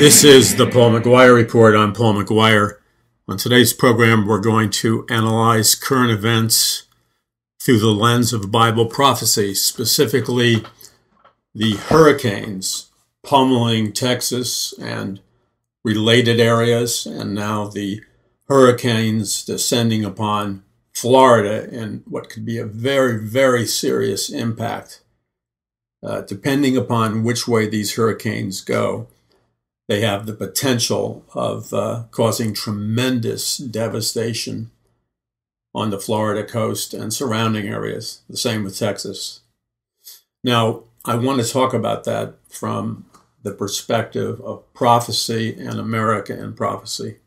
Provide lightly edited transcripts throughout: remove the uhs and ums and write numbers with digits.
This is the Paul McGuire Report. I'm Paul McGuire. On today's program, we're going to analyze current events through the lens of Bible prophecy, specifically the hurricanes pummeling Texas and related areas, and now the hurricanes descending upon Florida in what could be a very, very serious impact. Depending upon which way these hurricanes go, they have the potential of causing tremendous devastation on the Florida coast and surrounding areas. The same with Texas. Now, I want to talk about that from the perspective of prophecy and America and prophecy.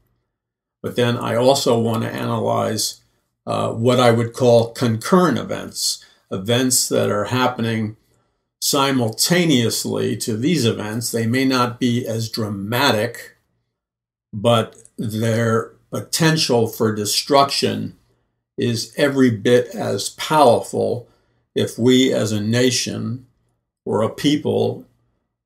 But then I also want to analyze what I would call concurrent events, events that are happening simultaneously to these events. They may not be as dramatic, but their potential for destruction is every bit as powerful if we as a nation or a people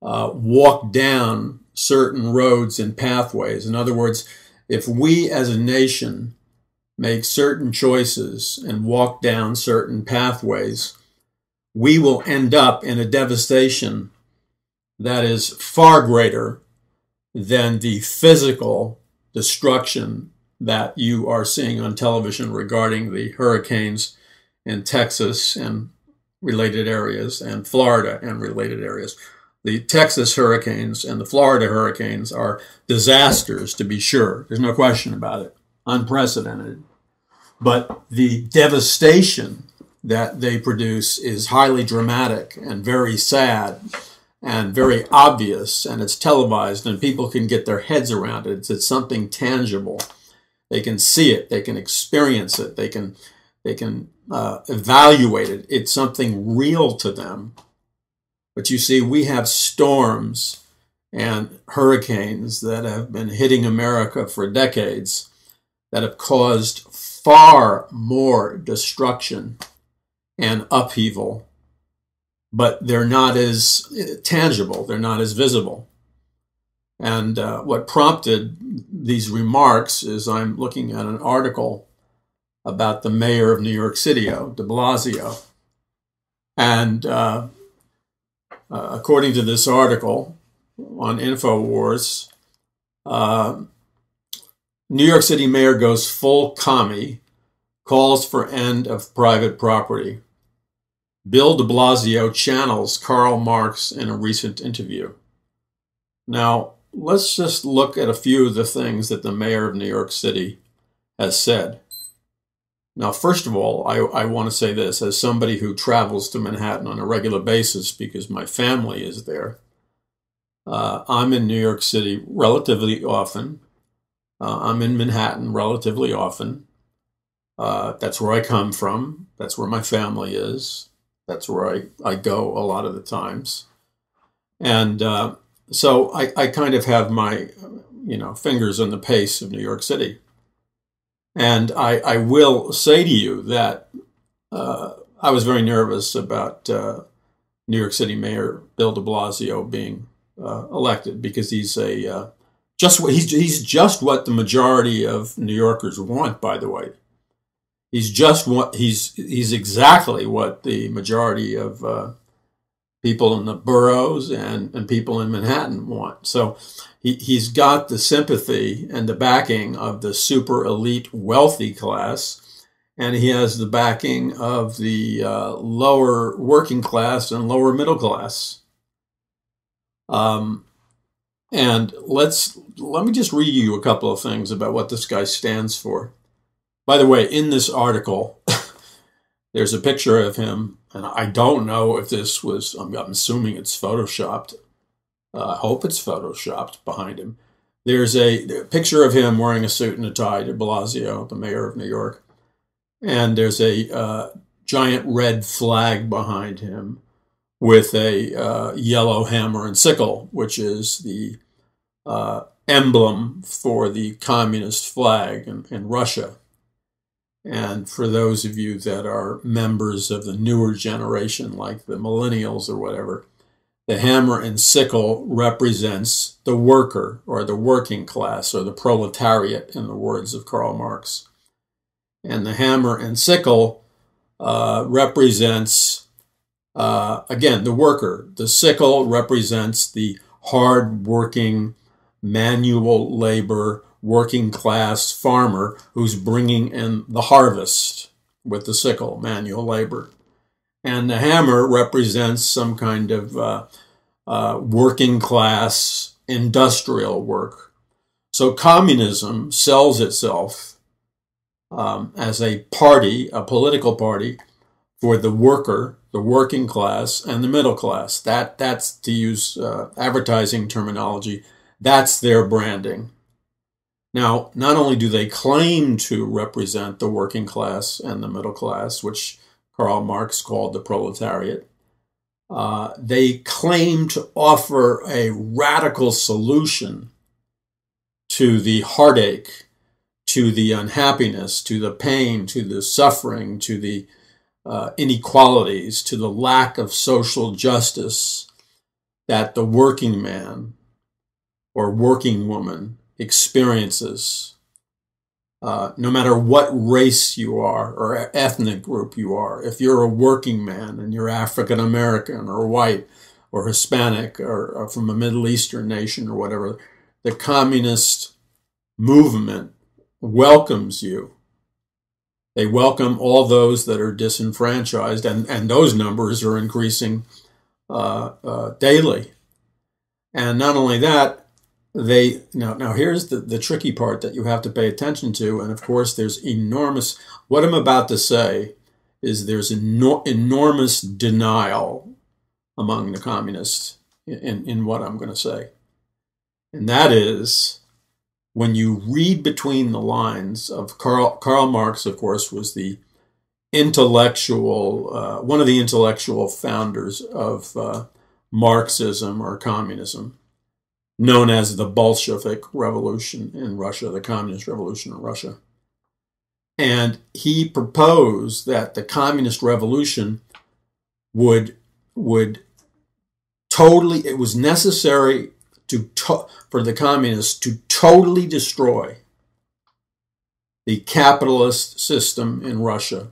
walk down certain roads and pathways. In other words, if we as a nation make certain choices and walk down certain pathways, we will end up in a devastation that is far greater than the physical destruction that you are seeing on television regarding the hurricanes in Texas and related areas and Florida and related areas. The Texas hurricanes and the Florida hurricanes are disasters, to be sure. There's no question about it. Unprecedented. But the devastation that they produce is highly dramatic and very sad and very obvious, and it's televised and people can get their heads around it. It's something tangible. They can see it. They can experience it. They can evaluate it. It's something real to them. But you see, we have storms and hurricanes that have been hitting America for decades that have caused far more destruction and upheaval, but they're not as tangible, they're not as visible. And what prompted these remarks is I'm looking at an article about the mayor of New York City, de Blasio. And according to this article on InfoWars, New York City mayor goes full commie, calls for end of private property. Bill de Blasio channels Karl Marx in a recent interview. Now, let's just look at a few of the things that the mayor of New York City has said. Now, first of all, I want to say this as somebody who travels to Manhattan on a regular basis because my family is there. I'm in New York City relatively often. I'm in Manhattan relatively often. That's where I come from. That's where my family is. That's where I go a lot of the times. And so I kind of have my, fingers on the pace of New York City. And I will say to you that I was very nervous about New York City Mayor Bill de Blasio being elected because he's just what the majority of New Yorkers want, by the way. He's exactly what the majority of people in the boroughs and people in Manhattan want. So he's got the sympathy and the backing of the super elite wealthy class, and he has the backing of the lower working class and lower middle class. And let me just read you a couple of things about what this guy stands for. By the way, in this article, there's a picture of him, and I don't know if this was, I'm assuming it's Photoshopped. I hope it's Photoshopped behind him. There's a picture of him wearing a suit and a tie, de Blasio, the mayor of New York. And there's a giant red flag behind him with a yellow hammer and sickle, which is the emblem for the communist flag in Russia. And for those of you that are members of the newer generation, like the millennials or whatever, The hammer and sickle represents the worker, or the working class, or the proletariat, in the words of Karl Marx. And the hammer and sickle represents, again, the worker. The sickle represents the hard-working, manual labor, working class farmer who's bringing in the harvest with the sickle, manual labor. And the hammer represents some kind of working class industrial work. So communism sells itself as a party, a political party, for the worker, the working class, and the middle class. That's, to use advertising terminology, that's their branding. Now, not only do they claim to represent the working class and the middle class, which Karl Marx called the proletariat, they claim to offer a radical solution to the heartache, to the unhappiness, to the pain, to the suffering, to the inequalities, to the lack of social justice that the working man or working woman experiences, no matter what race you are or ethnic group you are. If you're a working man and you're African American or white or Hispanic or from a Middle Eastern nation or whatever, the communist movement welcomes you. They welcome all those that are disenfranchised, and those numbers are increasing daily. And not only that, now here's the tricky part that you have to pay attention to, and of course there's enormous, what I'm about to say is there's enormous denial among the communists in what I'm going to say. And that is, when you read between the lines of Karl Marx, of course, was the intellectual, one of the intellectual founders of Marxism or communism, known as the Bolshevik Revolution in Russia, the Communist Revolution in Russia. And he proposed that the Communist Revolution would totally, it was necessary for the communists to totally destroy the capitalist system in Russia.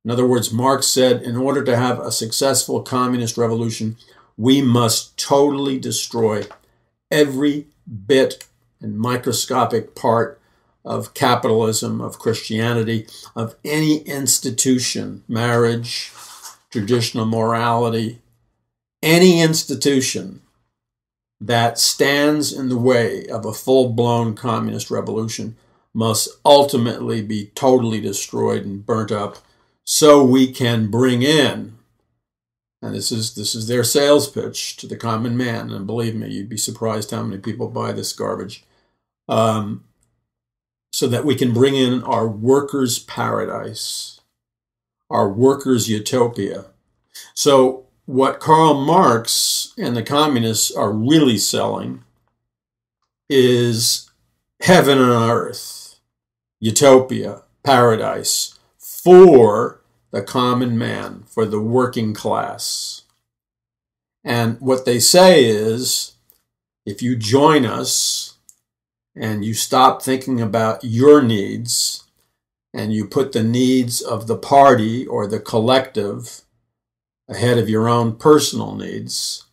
In other words, Marx said, in order to have a successful communist revolution, we must totally destroy every bit and microscopic part of capitalism, of Christianity, of any institution, marriage, traditional morality, any institution that stands in the way of a full-blown communist revolution must ultimately be totally destroyed and burnt up, so we can bring in, and this is their sales pitch to the common man, and believe me, you'd be surprised how many people buy this garbage, so that we can bring in our workers' paradise, our workers' utopia. So what Karl Marx and the communists are really selling is heaven on earth, utopia, paradise, for the common man, for the working class. And what they say is, if you join us and you stop thinking about your needs and you put the needs of the party or the collective ahead of your own personal needs,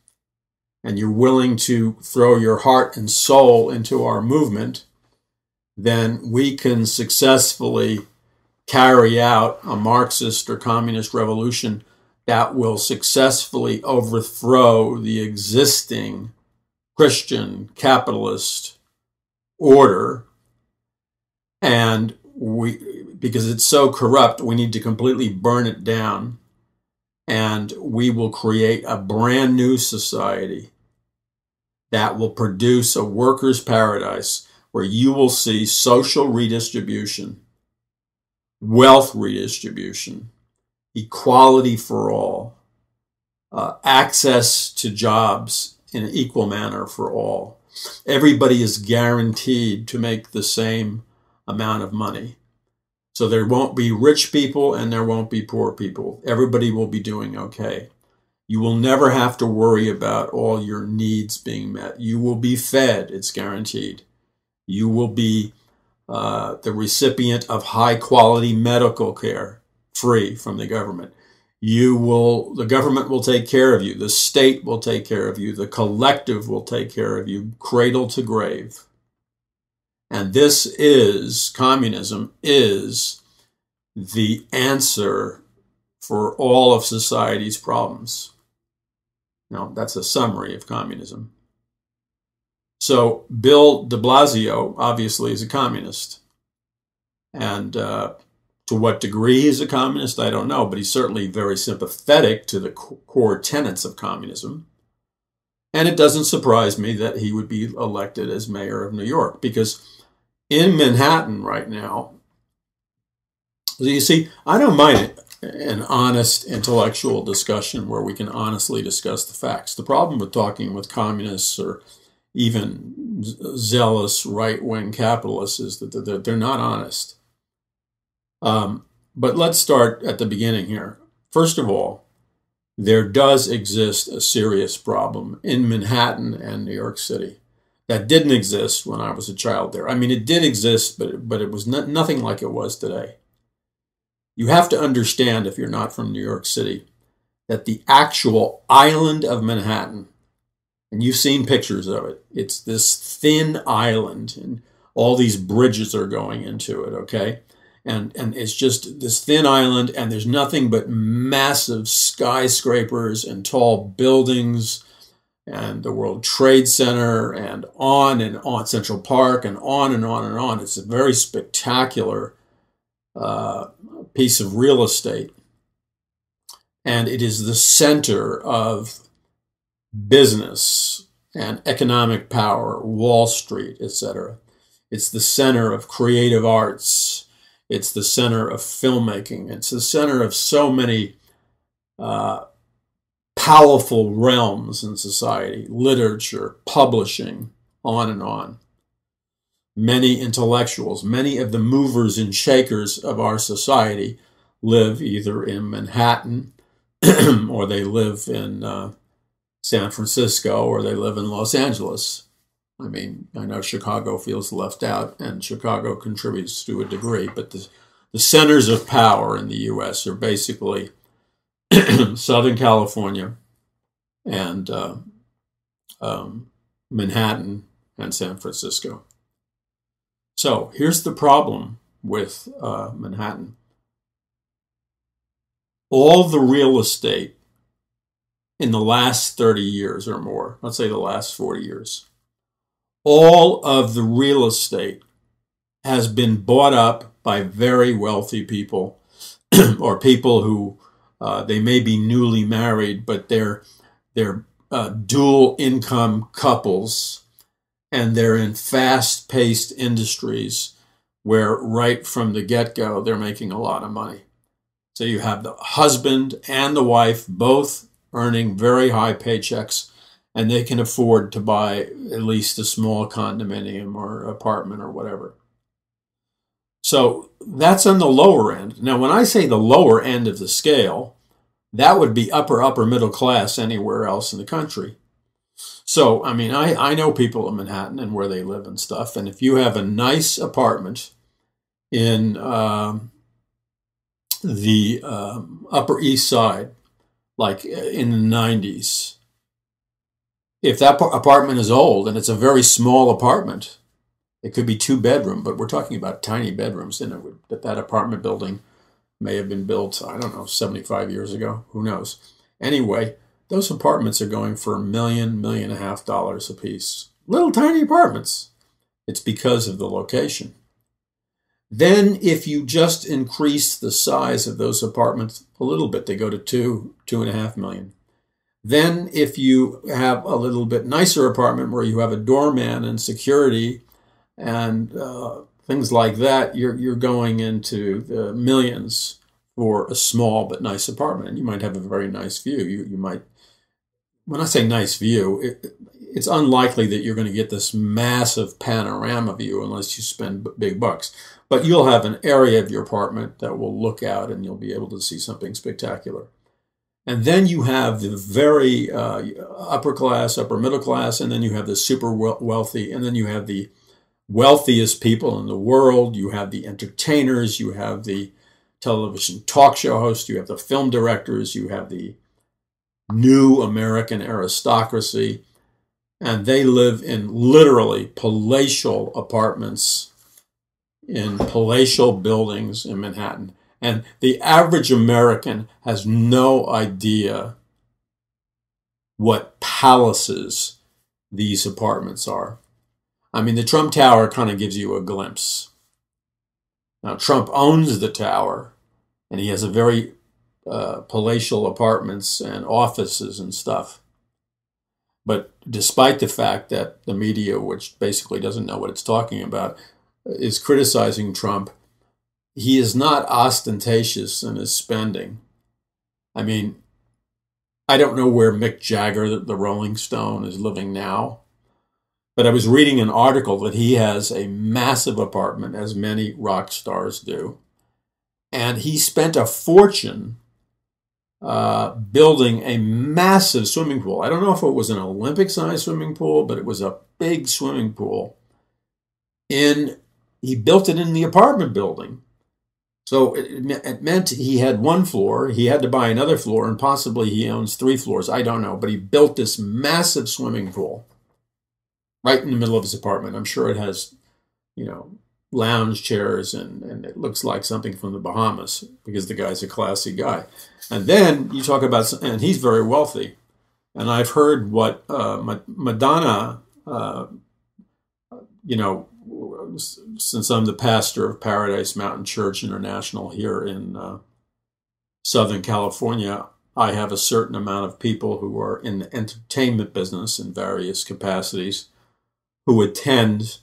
and you're willing to throw your heart and soul into our movement, then we can successfully carry out a Marxist or communist revolution that will successfully overthrow the existing Christian capitalist order. And because it's so corrupt, we need to completely burn it down. And we will create a brand new society that will produce a workers' paradise where you will see social redistribution, wealth redistribution, equality for all, access to jobs in an equal manner for all. Everybody is guaranteed to make the same amount of money. So there won't be rich people and there won't be poor people. Everybody will be doing okay. You will never have to worry about all your needs being met. You will be fed, it's guaranteed. You will be the recipient of high quality medical care, free from the government. The government will take care of you. The state will take care of you. The collective will take care of you, cradle to grave. And communism is the answer for all of society's problems. Now, that's a summary of communism. So Bill de Blasio obviously is a communist. And to what degree he's a communist, I don't know, but he's certainly very sympathetic to the core tenets of communism. And it doesn't surprise me that he would be elected as mayor of New York, because in Manhattan right now, you see, I don't mind an honest intellectual discussion where we can honestly discuss the facts. The problem with talking with communists or even zealous right-wing capitalists is that they're not honest. But let's start at the beginning here. First of all, there does exist a serious problem in Manhattan and New York City that didn't exist when I was a child there. I mean, it did exist, but it was nothing like it was today. You have to understand, if you're not from New York City, that the actual island of Manhattan, and you've seen pictures of it, it's this thin island, and all these bridges are going into it, okay? And it's just this thin island, and there's nothing but massive skyscrapers and tall buildings, and the World Trade Center, and on, Central Park, and on and on and on. It's a very spectacular piece of real estate. And it is the center of business and economic power, Wall Street, etc. It's the center of creative arts. It's the center of filmmaking. It's the center of so many powerful realms in society, literature, publishing, on and on. Many intellectuals, many of the movers and shakers of our society live either in Manhattan or they live in San Francisco or they live in Los Angeles. I mean, I know Chicago feels left out, and Chicago contributes to a degree, but the centers of power in the U.S. are basically Southern California and Manhattan and San Francisco. So here's the problem with Manhattan. All the real estate in the last 30 years or more, let's say the last 40 years, all of the real estate has been bought up by very wealthy people or people who they may be newly married, but they're dual income couples, and they're in fast-paced industries where right from the get-go they're making a lot of money. So you have the husband and the wife both earning very high paychecks, and they can afford to buy at least a small condominium or apartment or whatever. So that's on the lower end. Now, when I say the lower end of the scale, that would be upper middle class anywhere else in the country. So, I mean, I know people in Manhattan and where they live and stuff, and if you have a nice apartment in the Upper East Side, like in the 90s, if that apartment is old and it's a very small apartment, it could be 2-bedroom, but we're talking about tiny bedrooms, and that apartment building may have been built, I don't know, 75 years ago. Who knows? Anyway, those apartments are going for $1 million, $1.5 million a piece. Little tiny apartments. It's because of the location. Then if you just increase the size of those apartments a little bit, they go to $2.5 million. Then if you have a little bit nicer apartment where you have a doorman and security and things like that, you're going into the millions for a small but nice apartment. And you might have a very nice view. You might, when I say nice view, it's unlikely that you're going to get this massive panorama view unless you spend big bucks. But you'll have an area of your apartment that will look out and you'll be able to see something spectacular. And then you have the very upper class, upper middle class, and then you have the super wealthy, and then you have the wealthiest people in the world. You have the entertainers, you have the television talk show hosts, you have the film directors, you have the new American aristocracy, and they live in literally palatial apartments in palatial buildings in Manhattan. And the average American has no idea what palaces these apartments are. I mean, the Trump Tower kind of gives you a glimpse. Now, Trump owns the tower, and he has a very palatial apartments and offices and stuff. But despite the fact that the media, which basically doesn't know what it's talking about, is criticizing Trump, he is not ostentatious in his spending. I mean, I don't know where Mick Jagger, the Rolling Stone, is living now, but I was reading an article that he has a massive apartment, as many rock stars do, and he spent a fortune building a massive swimming pool. I don't know if it was an Olympic-sized swimming pool, but it was a big swimming pool. He built it in the apartment building. So it meant he had one floor, he had to buy another floor, and possibly he owns 3 floors. I don't know, but he built this massive swimming pool right in the middle of his apartment. I'm sure it has, lounge chairs, and it looks like something from the Bahamas because the guy's a classy guy. And then you talk about, and he's very wealthy. And I've heard what Madonna, since I'm the pastor of Paradise Mountain Church International here in Southern California, I have a certain amount of people who are in the entertainment business in various capacities who attend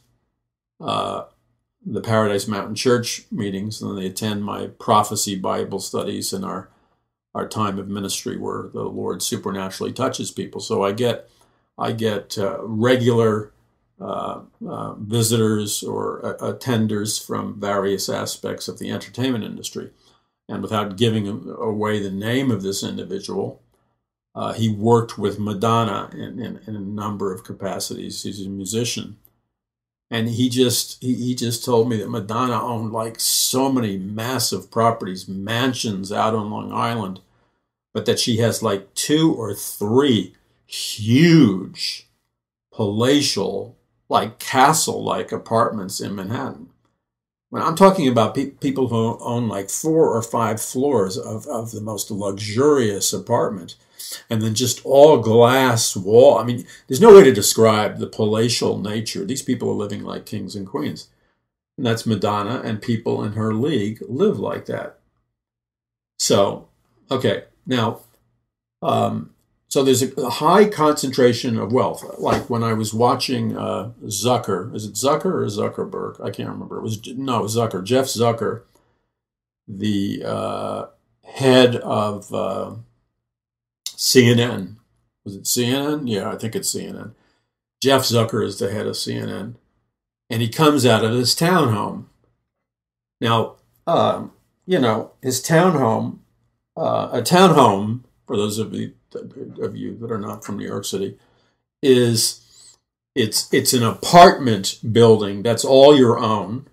the Paradise Mountain Church meetings, and they attend my prophecy Bible studies and our time of ministry where the Lord supernaturally touches people. So I get regular visitors or attenders from various aspects of the entertainment industry. And without giving away the name of this individual, he worked with Madonna in a number of capacities. He's a musician. And he just told me that Madonna owned like so many massive properties, mansions out on Long Island, but that she has like 2 or 3 huge palatial, like castle-like apartments in Manhattan. When I'm talking about people who own like 4 or 5 floors of the most luxurious apartment, and then just all glass wall. I mean, there's no way to describe the palatial nature. These people are living like kings and queens. And that's Madonna, and people in her league live like that. So, okay, now, so there's a high concentration of wealth. Like when I was watching Zucker, is it Zucker or Zuckerberg? I can't remember. Zucker, Jeff Zucker, the head of CNN. Was it CNN? Yeah, I think it's CNN. Jeff Zucker is the head of CNN. And he comes out of his townhome. Now, his townhome, a townhome, for those of you that are not from New York City, it's an apartment building that's all your own.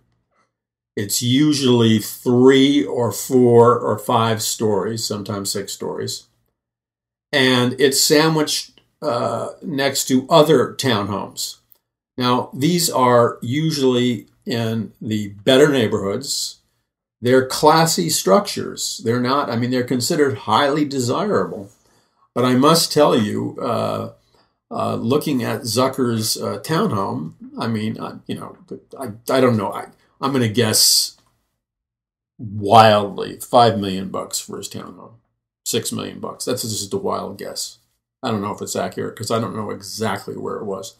It's usually 3 or 4 or 5 stories, sometimes 6 stories. And it's sandwiched next to other townhomes. Now, these are usually in the better neighborhoods. They're classy structures. They're not, they're considered highly desirable. But I must tell you, looking at Zucker's townhome, I don't know. I'm going to guess wildly $5 million for his townhome. $6 million. That's just a wild guess. I don't know if it's accurate because I don't know exactly where it was.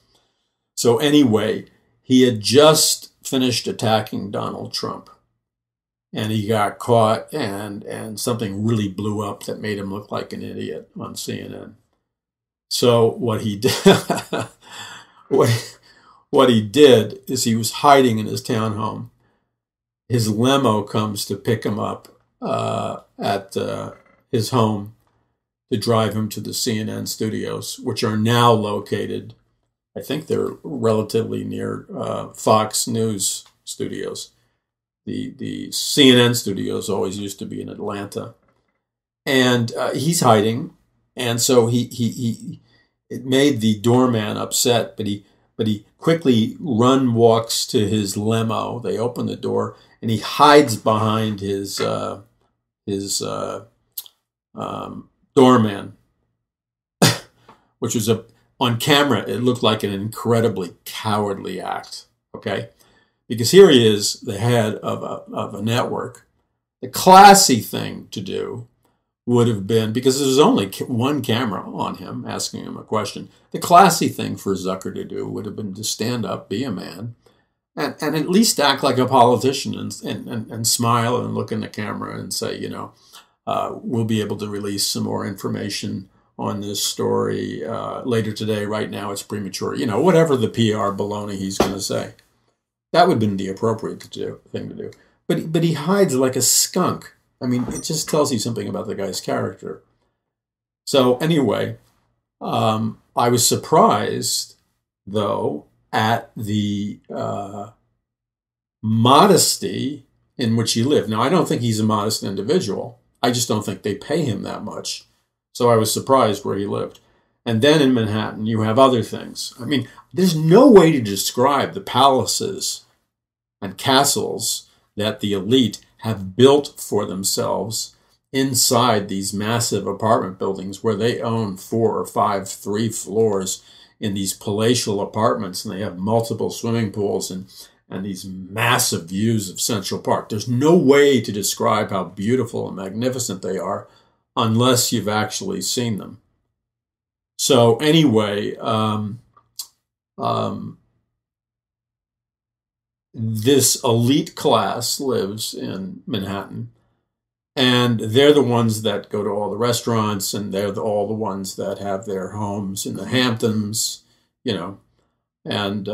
So anyway, he had just finished attacking Donald Trump, and he got caught, and something really blew up that made him look like an idiot on CNN. So what he did, what he did is he was hiding in his townhome. His limo comes to pick him up at his home, to drive him to the CNN studios, which are now located, I think they're relatively near Fox News studios. The CNN studios always used to be in Atlanta. And he's hiding, and so it made the doorman upset, but he quickly walks to his limo. They open the door, and he hides behind his doorman, which was on camera. It looked like an incredibly cowardly act. Okay, because here he is, the head of a network. The classy thing to do would have been, because there's only one camera on him asking him a question, the classy thing for Zucker to do would have been to stand up, be a man, and at least act like a politician and smile and look in the camera and say, you know, we'll be able to release some more information on this story later today. Right now it's premature. You know, whatever the PR baloney he's going to say. That would have been the appropriate thing to do. But he hides like a skunk. I mean, it just tells you something about the guy's character. So anyway, I was surprised, though, at the modesty in which he lived. Now, I don't think he's a modest individual. I just don't think they pay him that much. So I was surprised where he lived. And then in Manhattan, you have other things. I mean, there's no way to describe the palaces and castles that the elite have built for themselves inside these massive apartment buildings where they own 4 or 5, 3 floors in these palatial apartments, and they have multiple swimming pools and these massive views of Central Park. There's no way to describe how beautiful and magnificent they are unless you've actually seen them. So anyway, this elite class lives in Manhattan, and they're the ones that go to all the restaurants, and they're all the ones that have their homes in the Hamptons, you know, and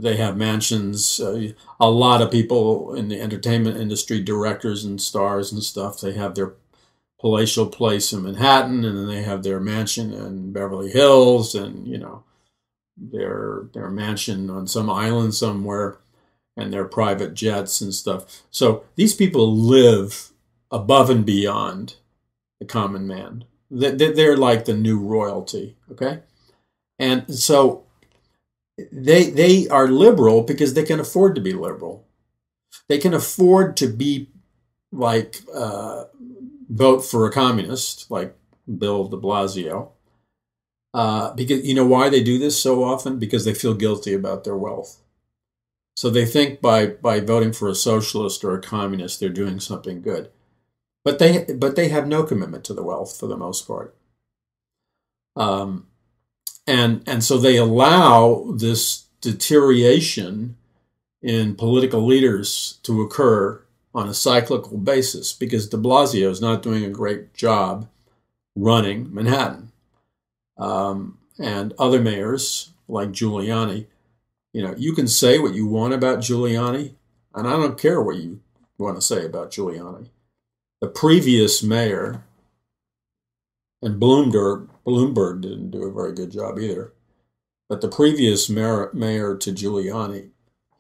they have mansions. A lot of people in the entertainment industry, directors and stars and stuff, they have their palatial place in Manhattan, and then they have their mansion in Beverly Hills, and, you know, their mansion on some island somewhere, and their private jets and stuff. So these people live above and beyond the common man. They're like the new royalty, okay? And so they are liberal because they can afford to be liberal. They can afford to be like, vote for a communist, like Bill de Blasio. Because you know why they do this so often? Because they feel guilty about their wealth. So they think by voting for a socialist or a communist, they're doing something good. But they have no commitment to the wealth for the most part. And so they allow this deterioration in political leaders to occur on a cyclical basis because de Blasio is not doing a great job running Manhattan. And other mayors like Giuliani, you know, you can say what you want about Giuliani, and I don't care what you want to say about Giuliani. The previous mayor, and Bloomberg didn't do a very good job either, but the previous mayor to Giuliani,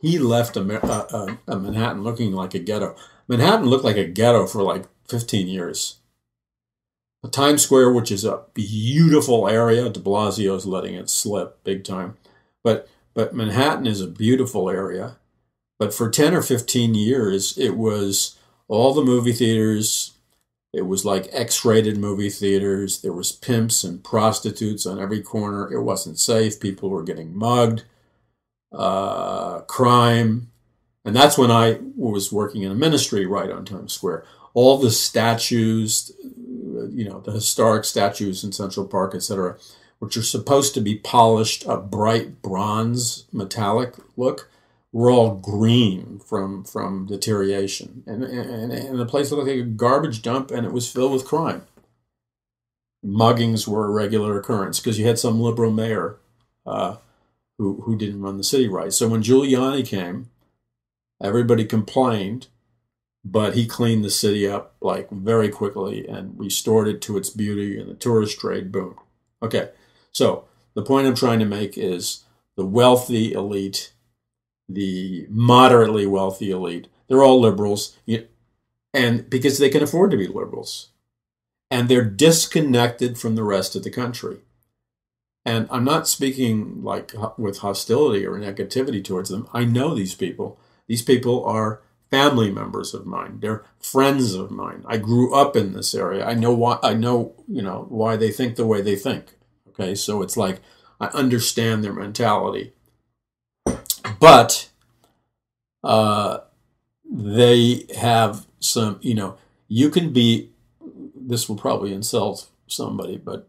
he left a Manhattan looking like a ghetto. Manhattan looked like a ghetto for like 15 years. Times Square, which is a beautiful area, de Blasio is letting it slip big time. But Manhattan is a beautiful area. But for 10 or 15 years, it was all the movie theaters. It was like X-rated movie theaters. There was pimps and prostitutes on every corner. It wasn't safe. People were getting mugged. Crime. And that's when I was working in a ministry right on Times Square. All the statues, you know, the historic statues in Central Park, etc., which are supposed to be polished a bright bronze metallic look, were all green from deterioration. And the place looked like a garbage dump, and it was filled with crime. Muggings were a regular occurrence because you had some liberal mayor who didn't run the city right. So when Giuliani came, everybody complained but he cleaned the city up like very quickly and restored it to its beauty, and the tourist trade, boom. Okay, so the point I'm trying to make is the wealthy elite, the moderately wealthy elite, they're all liberals, and because they can afford to be liberals, and they're disconnected from the rest of the country. And I'm not speaking like with hostility or negativity towards them. I know these people. These people are family members of mine. They're friends of mine. I grew up in this area. I know why. I know, why they think the way they think. Okay, so it's like I understand their mentality, but they have some. You can be. This will probably insult somebody, but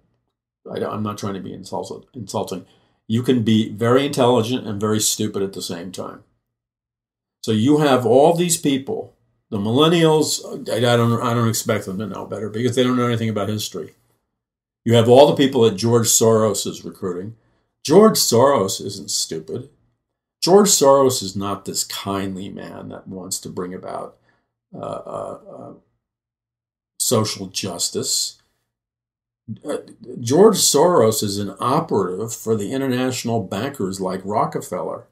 I'm not trying to be insulting. You can be very intelligent and very stupid at the same time. So you have all these people, the millennials. I don't expect them to know better because they don't know anything about history. You have all the people that George Soros is recruiting. George Soros isn't stupid. George Soros is not this kindly man that wants to bring about social justice. George Soros is an operative for the international bankers like Rockefeller.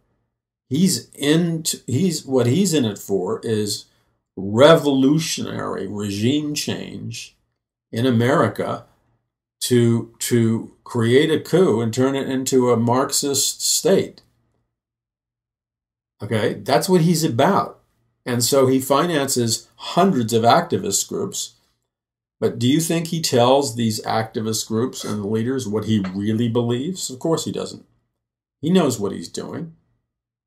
What he's in it for is revolutionary regime change in America to create a coup and turn it into a Marxist state. Okay, that's what he's about. And so he finances hundreds of activist groups. But do you think he tells these activist groups and the leaders what he really believes? Of course he doesn't. He knows what he's doing.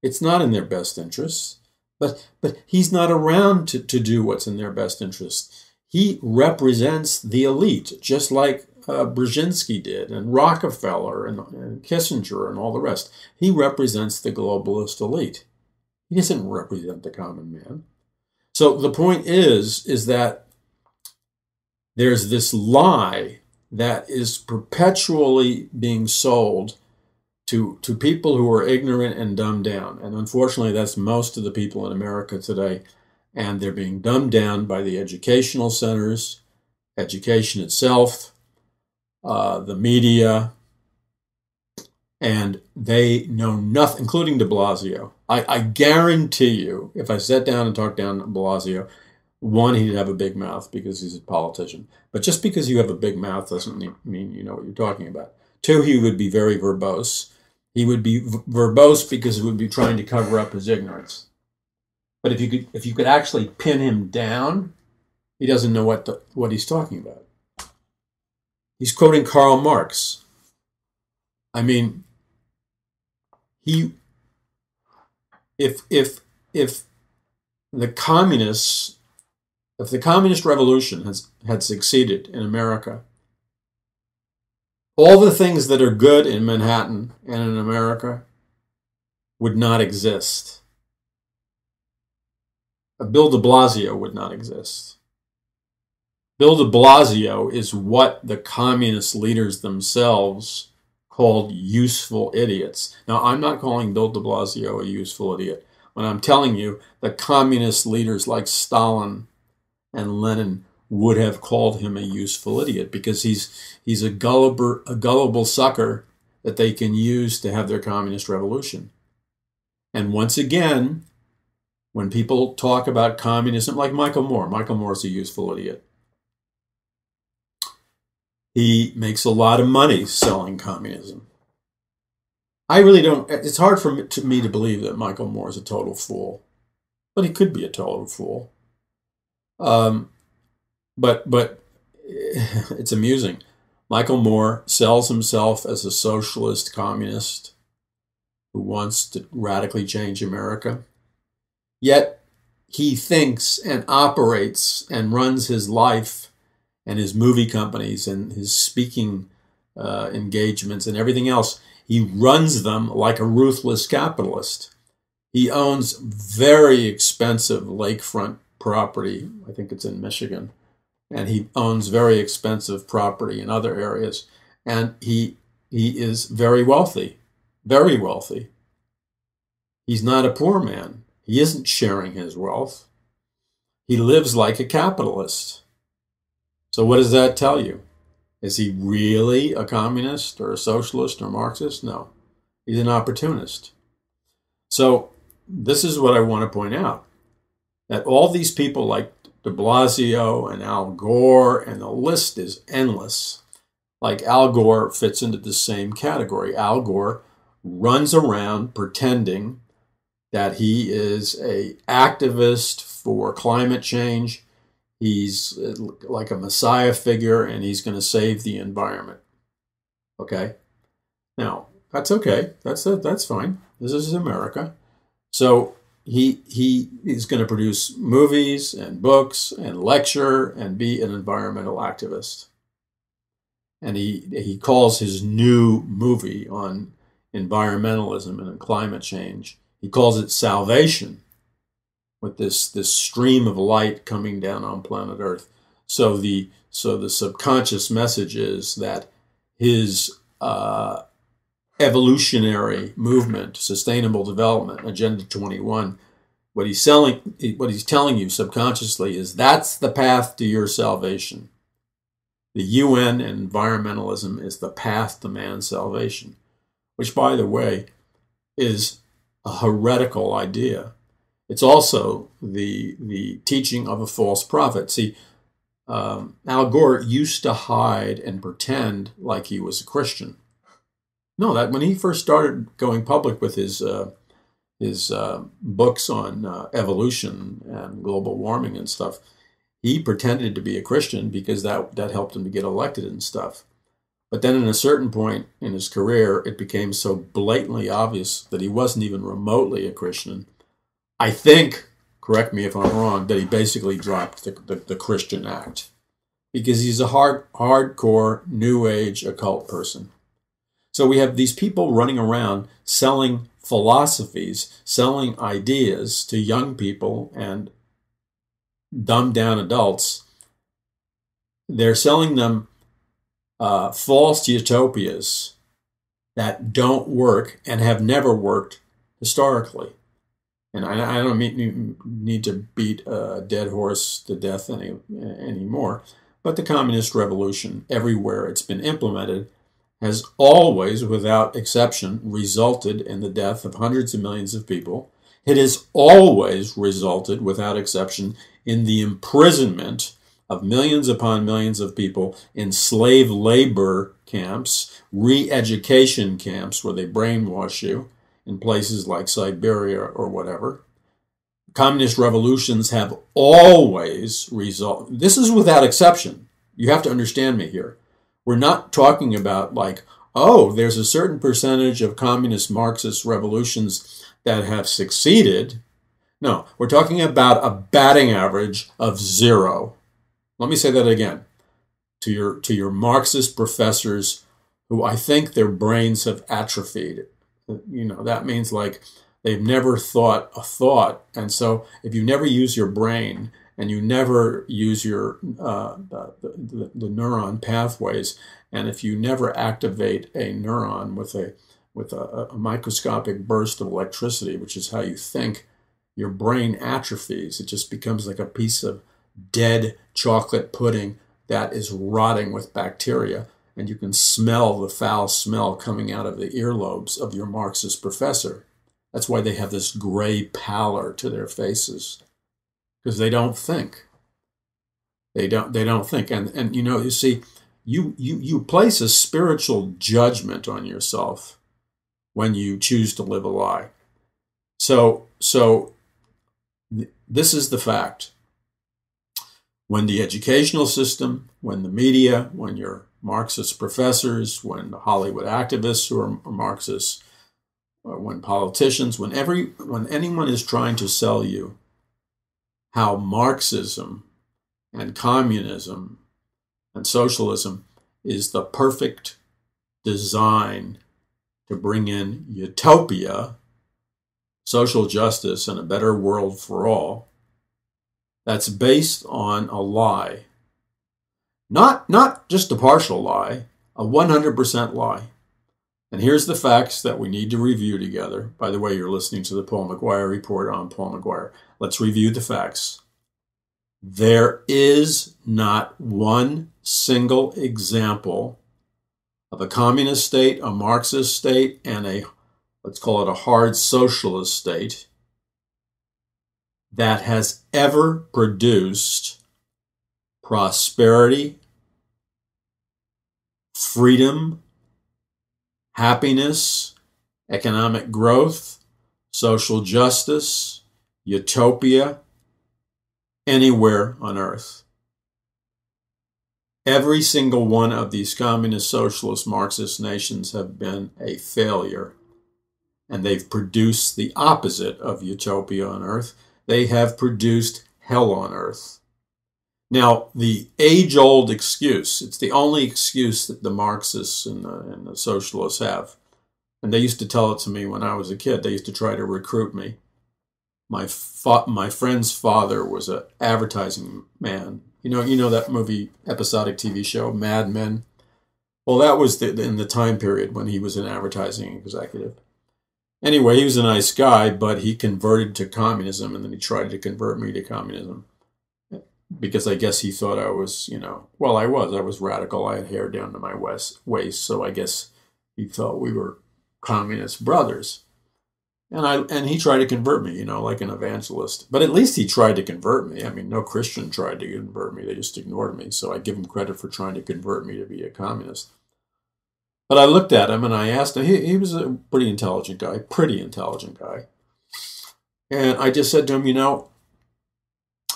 It's not in their best interests. But he's not around to do what's in their best interest. He represents the elite, just like Brzezinski did, and Rockefeller, and Kissinger, and all the rest. He represents the globalist elite. He doesn't represent the common man. So the point is that there's this lie that is perpetually being sold to people who are ignorant and dumbed down. And unfortunately, that's most of the people in America today. And they're being dumbed down by the educational centers, education itself, the media, and they know nothing, including de Blasio. I guarantee you, if I sat down and talked down to Blasio, one, he'd have a big mouth because he's a politician. But just because you have a big mouth doesn't mean you know what you're talking about. Two, he would be very verbose. He would be verbose because he would be trying to cover up his ignorance. But if you could actually pin him down, he doesn't know what he's talking about. He's quoting Karl Marx. I mean, if the communist revolution had succeeded in America, all the things that are good in Manhattan and in America would not exist. Bill de Blasio would not exist. Bill de Blasio is what the communist leaders themselves called useful idiots. Now, I'm not calling Bill de Blasio a useful idiot. When I'm telling you that communist leaders like Stalin and Lenin would have called him a useful idiot because he's a gullible sucker that they can use to have their communist revolution. And once again, when people talk about communism, like Michael Moore is a useful idiot. He makes a lot of money selling communism. I really don't, it's hard for me to believe that Michael Moore is a total fool, but he could be a total fool. But it's amusing. Michael Moore sells himself as a socialist communist who wants to radically change America. Yet he thinks and operates and runs his life and his movie companies and his speaking engagements and everything else. He runs them like a ruthless capitalist. He owns very expensive lakefront property. I think it's in Michigan. And he owns very expensive property in other areas. And he is very wealthy, very wealthy. He's not a poor man. He isn't sharing his wealth. He lives like a capitalist. So what does that tell you? Is he really a communist or a socialist or Marxist? No, he's an opportunist. So this is what I want to point out, that all these people like de Blasio and Al Gore, and the list is endless. Like Al Gore fits into the same category. Al Gore runs around pretending that he is an activist for climate change. He's like a messiah figure, and he's going to save the environment. Okay? Now, that's okay. That's fine. This is America. So he is going to produce movies and books and lecture and be an environmental activist. And he calls his new movie on environmentalism and climate change, he calls it Salvation, with this stream of light coming down on planet Earth. So the subconscious message is that his evolutionary movement, sustainable development, Agenda 21, what he's telling you subconsciously is that's the path to your salvation. The UN and environmentalism is the path to man's salvation, which, by the way, is a heretical idea. It's also the teaching of a false prophet. See, Al Gore used to hide and pretend like he was a Christian. No, that when he first started going public with his books on evolution and global warming and stuff, he pretended to be a Christian because that helped him to get elected and stuff. But then at a certain point in his career, it became so blatantly obvious that he wasn't even remotely a Christian. I think, correct me if I'm wrong, that he basically dropped the Christian act because he's a hardcore New Age occult person. So we have these people running around selling philosophies, selling ideas to young people and dumbed down adults. They're selling them false utopias that don't work and have never worked historically. And I don't need to beat a dead horse to death anymore, but the communist revolution, everywhere it's been implemented, has always, without exception, resulted in the death of hundreds of millions of people. It has always resulted, without exception, in the imprisonment of millions upon millions of people in slave labor camps, re-education camps where they brainwash you in places like Siberia or whatever. Communist revolutions have always resulted. This is without exception. You have to understand me here. We're not talking about like, oh, there's a certain percentage of communist Marxist revolutions that have succeeded. No, we're talking about a batting average of 0. Let me say that again to your Marxist professors who I think their brains have atrophied. You know, that means like they've never thought a thought. And so if you never use your brain and you never use your the neuron pathways, and if you never activate a neuron with a microscopic burst of electricity, which is how you think, your brain atrophies. It just becomes like a piece of dead chocolate pudding that is rotting with bacteria, and you can smell the foul smell coming out of the earlobes of your Marxist professor. That's why they have this gray pallor to their faces, because they don't think. They don't think, and you know, you see, you place a spiritual judgment on yourself when you choose to live a lie. So this is the fact. When the educational system, when the media, when your Marxist professors, when the Hollywood activists who are Marxists, or when politicians, when anyone is trying to sell you how Marxism and communism and socialism is the perfect design to bring in utopia, social justice, and a better world for all, that's based on a lie. Not just a partial lie, a 100% lie. And here's the facts that we need to review together. By the way, you're listening to the Paul McGuire Report on Paul McGuire. Let's review the facts. There is not one single example of a communist state, a Marxist state, and a, let's call it a hard socialist state that has ever produced prosperity, freedom, happiness, economic growth, social justice, utopia, anywhere on earth. Every single one of these communist, socialist, Marxist nations have been a failure, and they've produced the opposite of utopia on earth. They have produced hell on earth. Now, the age-old excuse, it's the only excuse that the Marxists and the socialists have, and they used to tell it to me when I was a kid. They used to try to recruit me. My friend's father was an advertising man. You know that movie, episodic TV show, Mad Men? Well, that was in the time period when he was an advertising executive. Anyway, he was a nice guy, but he converted to communism, and then he tried to convert me to communism. Because I guess he thought I was, well, I was radical. I had hair down to my waist, so I guess he thought we were communist brothers. And he tried to convert me, like an evangelist. But at least he tried to convert me. I mean, no Christian tried to convert me. They just ignored me. So I give him credit for trying to convert me to be a communist. But I looked at him and I asked him, he was a pretty intelligent guy. And I just said to him,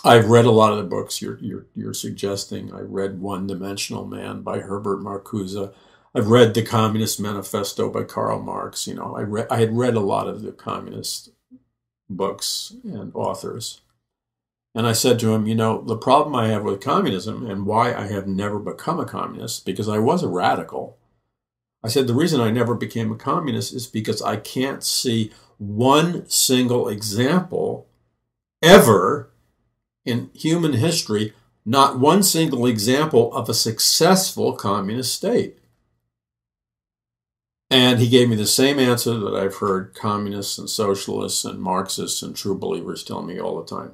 I've read a lot of the books you're suggesting. I read One-Dimensional Man by Herbert Marcuse. I've read the Communist Manifesto by Karl Marx. I had read a lot of the communist books and authors. And I said to him, the problem I have with communism and why I have never become a communist, because I was a radical. I said, the reason I never became a communist is because I can't see one single example ever in human history, not one single example of a successful communist state. And he gave me the same answer that I've heard communists and socialists and Marxists and true believers tell me all the time.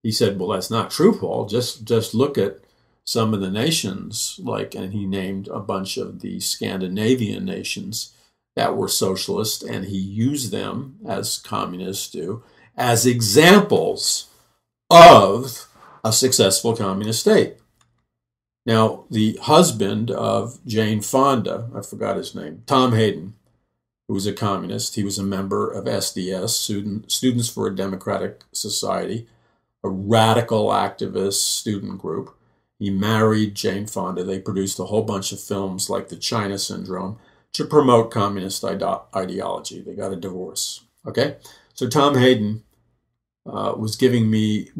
He said, well, that's not true, Paul. Just look at some of the nations, and he named a bunch of the Scandinavian nations that were socialist, and he used them, as communists do, as examples of a successful communist state. Now, the husband of Jane Fonda, I forgot his name, Tom Hayden, who was a communist, he was a member of SDS, Students for a Democratic Society, a radical activist student group. He married Jane Fonda. They produced a whole bunch of films like The China Syndrome to promote communist ideology. They got a divorce. Okay? So Tom Hayden was giving me,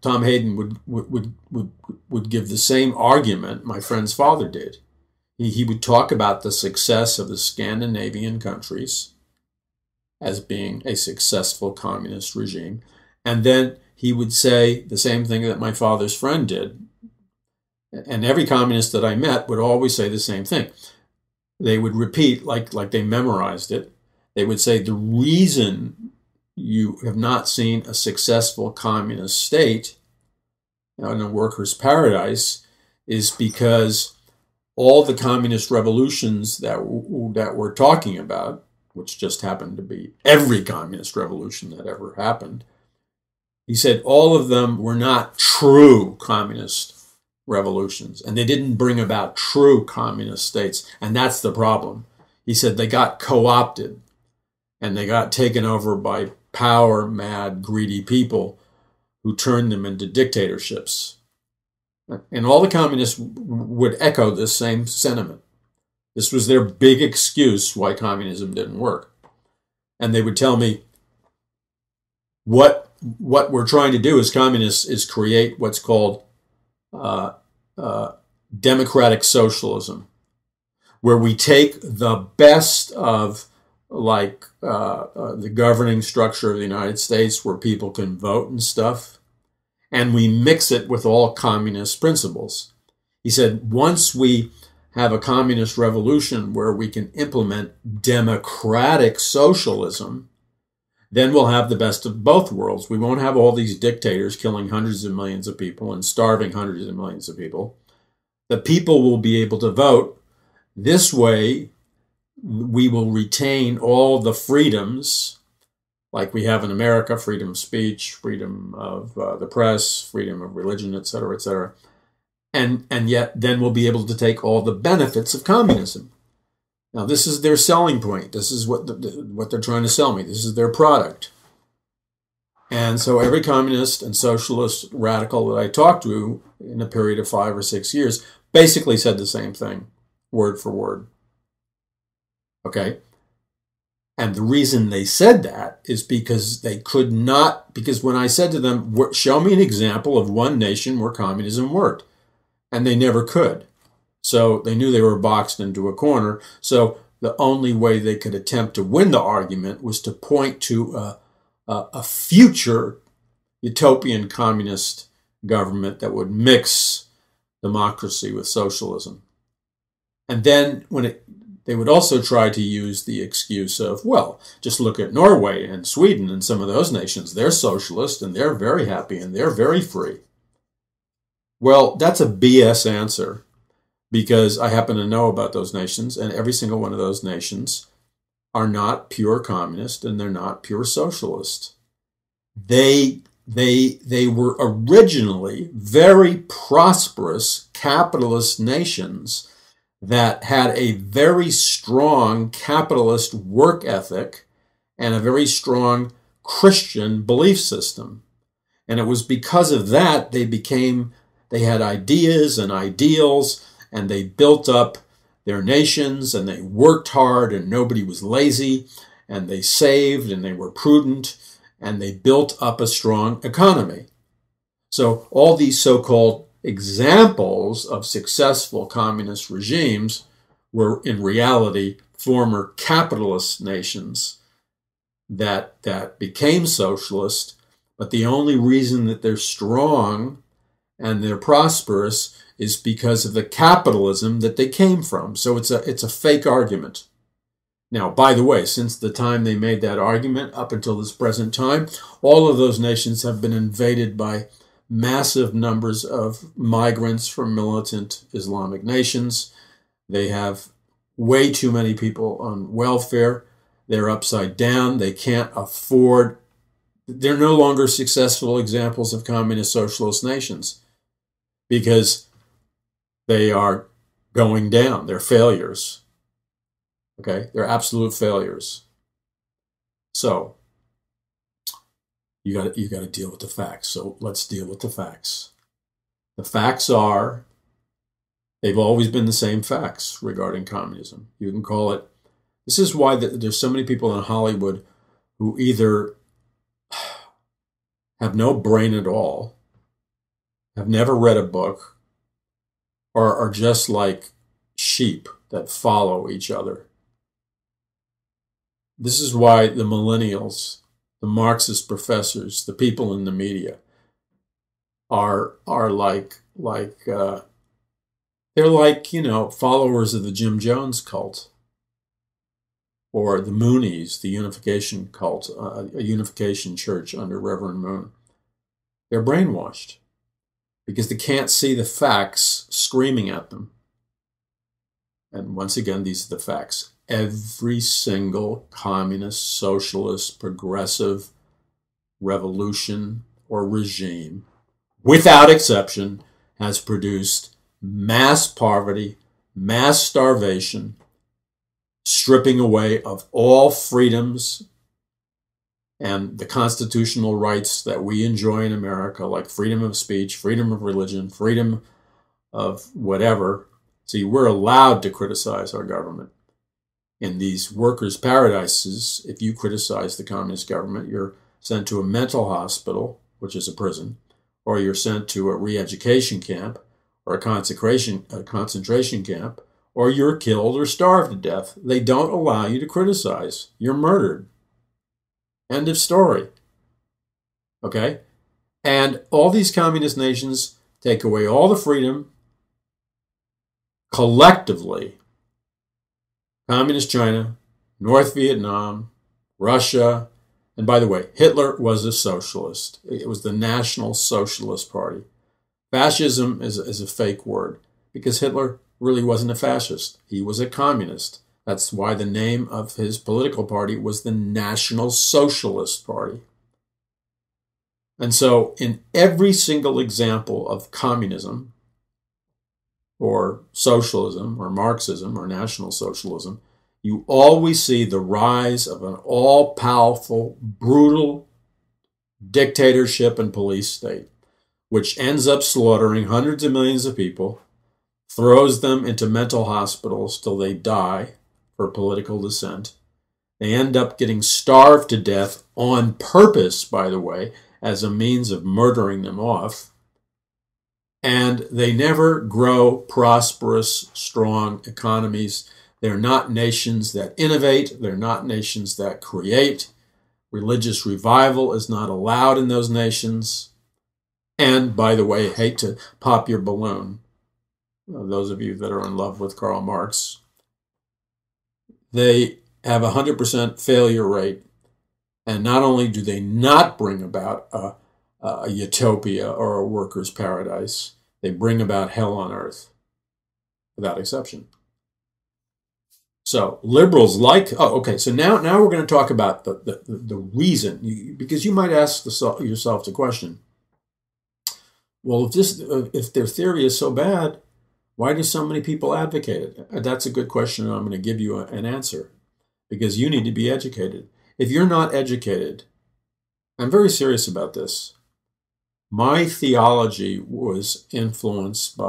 Tom Hayden would give the same argument my friend's father did. He would talk about the success of the Scandinavian countries as being a successful communist regime. And then he would say the same thing that my father's friend did. And every communist that I met would always say the same thing. They would repeat, like they memorized it. They would say, the reason you have not seen a successful communist state in a worker's paradise is because all the communist revolutions that we're talking about, which just happened to be every communist revolution that ever happened, he said all of them were not true communist revolutions, and they didn't bring about true communist states, and that's the problem. He said they got co-opted, and they got taken over by power-mad, greedy people who turned them into dictatorships. And all the communists would echo this same sentiment. This was their big excuse why communism didn't work. And they would tell me, what we're trying to do as communists is create what's called democratic socialism, where we take the best of the governing structure of the United States, where people can vote and stuff, and we mix it with all communist principles. He said, once we have a communist revolution where we can implement democratic socialism, then we'll have the best of both worlds. We won't have all these dictators killing hundreds of millions of people and starving hundreds of millions of people. The people will be able to vote. This way, we will retain all the freedoms like we have in America: freedom of speech, freedom of the press, freedom of religion, etc., etc. And yet then we'll be able to take all the benefits of communism. Now, this is their selling point. This is what they're trying to sell me. This is their product. And so every communist and socialist radical that I talked to in a period of 5 or 6 years basically said the same thing, word for word. Okay? And the reason they said that is because they could not, because when I said to them, show me an example of one nation where communism worked, and they never could. So they knew they were boxed into a corner. So the only way they could attempt to win the argument was to point to a future utopian communist government that would mix democracy with socialism. And then they would also try to use the excuse of, well, just look at Norway and Sweden and some of those nations. They're socialist and they're very happy and they're very free. Well, that's a BS answer, because I happen to know about those nations, and every single one of those nations are not pure communist and they're not pure socialist. They were originally very prosperous capitalist nations that had a very strong capitalist work ethic and a very strong Christian belief system. And it was because of that they had ideas and ideals, and they built up their nations, and they worked hard, and nobody was lazy, and they saved, and they were prudent, and they built up a strong economy. So all these so-called examples of successful communist regimes were in reality former capitalist nations that became socialist, but the only reason that they're strong and they're prosperous is because of the capitalism that they came from. So it's a fake argument. Now, by the way, since the time they made that argument up until this present time, all of those nations have been invaded by massive numbers of migrants from militant Islamic nations. They have way too many people on welfare. They're upside down. They can't afford. They're no longer successful examples of communist socialist nations because they are going down. They're failures. Okay? They're absolute failures. So, you got to deal with the facts. So let's deal with the facts. The facts are, they've always been the same facts regarding communism. You can call it, this is why there's so many people in Hollywood who either have no brain at all, have never read a book, or are just like sheep that follow each other. This is why the millennials, the Marxist professors, the people in the media are like they're like, followers of the Jim Jones cult or the Moonies, the unification cult, a unification church under Reverend Moon. They're brainwashed because they can't see the facts screaming at them. And once again, these are the facts. Every single communist, socialist, progressive revolution or regime, without exception, has produced mass poverty, mass starvation, stripping away of all freedoms and the constitutional rights that we enjoy in America, like freedom of speech, freedom of religion, freedom of whatever. See, we're allowed to criticize our government. In these workers' paradises, if you criticize the communist government, you're sent to a mental hospital, which is a prison, or you're sent to a re-education camp, or a concentration camp, or you're killed or starved to death. They don't allow you to criticize. You're murdered. End of story. Okay? And all these communist nations take away all the freedom collectively. Communist China, North Vietnam, Russia, And by the way, Hitler was a socialist. It was the National Socialist Party. Fascism is a fake word because Hitler really wasn't a fascist. He was a communist. That's why the name of his political party was the National Socialist Party. And so in every single example of communism or socialism or Marxism or National Socialism, you always see the rise of an all-powerful, brutal dictatorship and police state, which ends up slaughtering hundreds of millions of people, throws them into mental hospitals till they die for political dissent. They end up getting starved to death on purpose, by the way, as a means of murdering them off. And they never grow prosperous, strong economies. They're not nations that innovate. They're not nations that create. Religious revival is not allowed in those nations. And, by the way, hate to pop your balloon, those of you that are in love with Karl Marx, they have a 100% failure rate. And not only do they not bring about a utopia or a worker's paradise, they bring about hell on earth, without exception. So liberals so now we're going to talk about the reason, because you might ask yourself the question, well, if their theory is so bad, why do so many people advocate it? That's a good question, and I'm going to give you an answer, because you need to be educated. If you're not educated, I'm very serious about this. My theology was influenced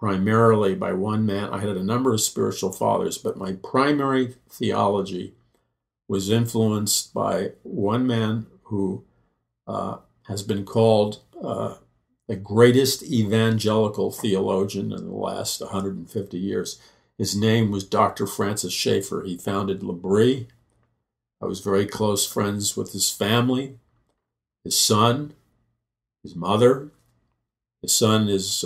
primarily by one man. I had a number of spiritual fathers, but my primary theology was influenced by one man who has been called the greatest evangelical theologian in the last 150 years. His name was Dr. Francis Schaeffer. He founded L'Abri. I was very close friends with his family, his son, his mother. His son is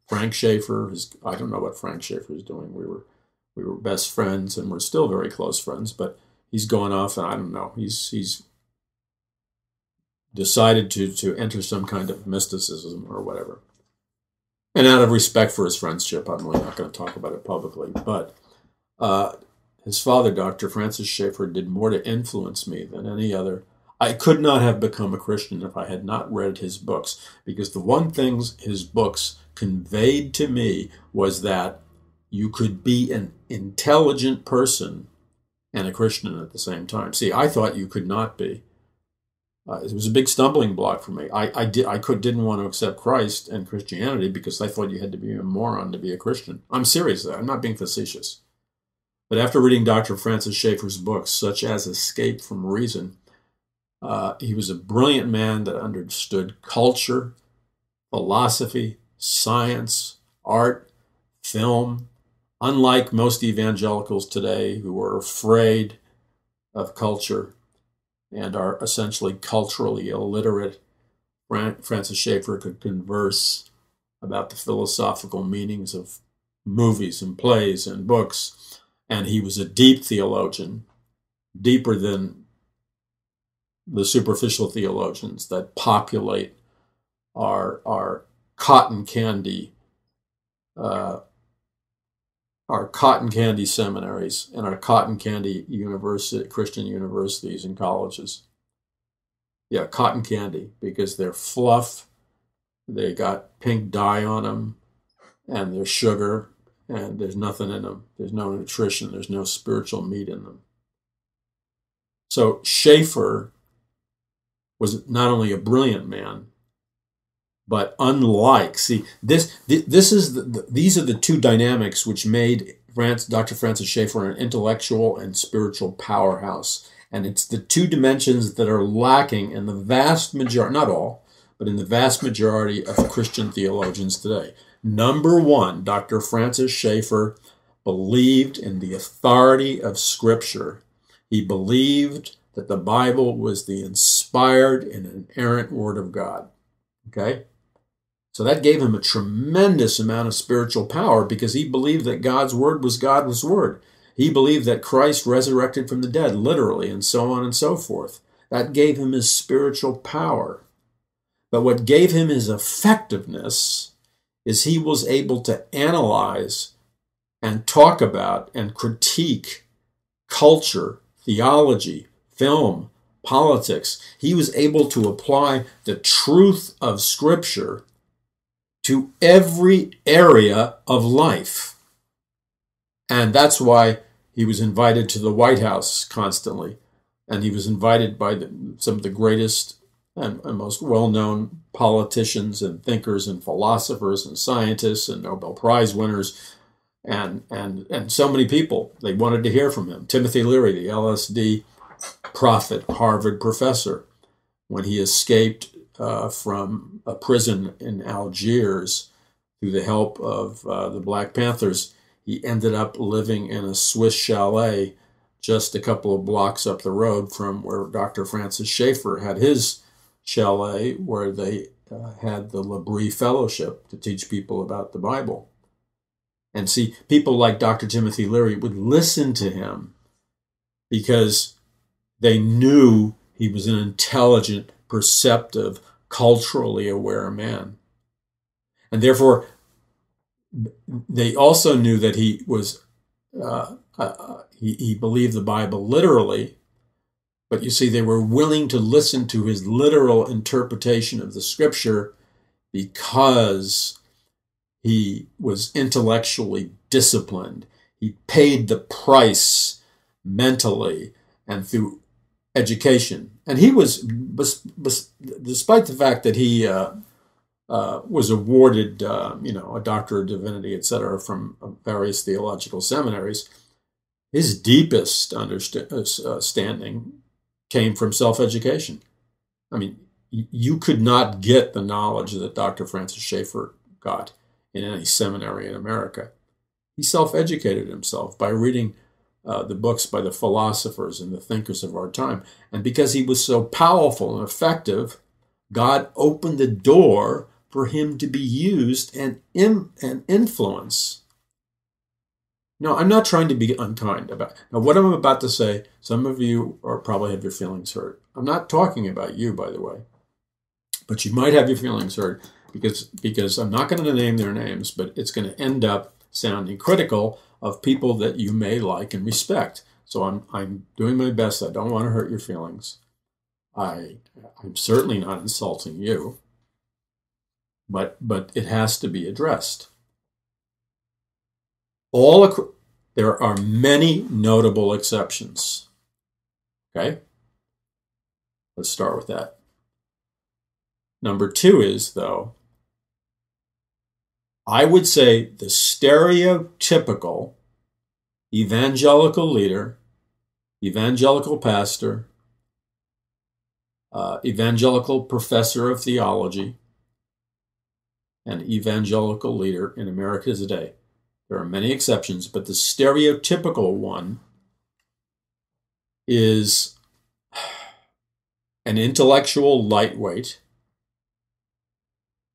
Frank Schaeffer. I don't know what Frank Schaeffer is doing. We were best friends, and we're still very close friends. But he's going off, and I don't know. He's decided to enter some kind of mysticism or whatever. And out of respect for his friendship, I'm really not going to talk about it publicly. But his father, Dr. Francis Schaeffer, did more to influence me than any other. I could not have become a Christian if I had not read his books, because the one thing his books conveyed to me was that you could be an intelligent person and a Christian at the same time. See, I thought you could not be. It was a big stumbling block for me. I didn't want to accept Christ and Christianity because I thought you had to be a moron to be a Christian. I'm serious, though. I'm not being facetious. But after reading Dr. Francis Schaeffer's books, such as Escape from Reason, he was a brilliant man that understood culture, philosophy, science, art, film, unlike most evangelicals today who are afraid of culture and are essentially culturally illiterate. Francis Schaeffer could converse about the philosophical meanings of movies and plays and books, and he was a deep theologian, deeper than the superficial theologians that populate our cotton candy seminaries and our cotton candy Christian universities and colleges. Yeah, cotton candy, because they're fluff, they got pink dye on them, and they're sugar, and there's nothing in them. There's no nutrition, there's no spiritual meat in them. So Schaeffer was not only a brilliant man, but these are the two dynamics which made Dr. Francis Schaeffer an intellectual and spiritual powerhouse. And it's the two dimensions that are lacking in the vast majority, not all, but in the vast majority of Christian theologians today. Number one, Dr. Francis Schaeffer believed in the authority of Scripture. He believed that the Bible was the inspired and inerrant Word of God. Okay? So that gave him a tremendous amount of spiritual power because he believed that God's Word was God's Word. He believed that Christ resurrected from the dead, literally, and so on and so forth. That gave him his spiritual power. But what gave him his effectiveness is he was able to analyze and talk about and critique culture, theology, film, politics. He was able to apply the truth of Scripture to every area of life. And that's why he was invited to the White House constantly. And he was invited by some of the greatest and most well-known politicians and thinkers and philosophers and scientists and Nobel Prize winners and so many people. They wanted to hear from him. Timothy Leary, the LSD prophet, Harvard professor, when he escaped from a prison in Algiers through the help of the Black Panthers, he ended up living in a Swiss chalet just a couple of blocks up the road from where Dr. Francis Schaeffer had his chalet, where they had the L'Abri Fellowship to teach people about the Bible. And see, people like Dr. Timothy Leary would listen to him because they knew he was an intelligent, perceptive, culturally aware man. And therefore, they also knew that he was, he believed the Bible literally, but you see, they were willing to listen to his literal interpretation of the Scripture because he was intellectually disciplined. He paid the price mentally and through education. And he was, despite the fact that he was awarded, a Doctor of Divinity, etc., from various theological seminaries, his deepest understanding came from self-education. I mean, you could not get the knowledge that Dr. Francis Schaeffer got in any seminary in America. He self-educated himself by reading the books by the philosophers and the thinkers of our time. And because he was so powerful and effective, God opened the door for him to be used and influence. No, I'm not trying to be unkind about it. Now, what I'm about to say, some of you probably have your feelings hurt. I'm not talking about you, by the way. But you might have your feelings hurt because I'm not going to name their names, but it's going to end up sounding critical of people that you may like and respect. So I'm doing my best. I don't want to hurt your feelings. I'm certainly not insulting you, but it has to be addressed. There are many notable exceptions. Okay? Let's start with that. Number two is, though, I would say the stereotypical evangelical leader, evangelical pastor, evangelical professor of theology, and evangelical leader in America today. There are many exceptions, but the stereotypical one is an intellectual lightweight,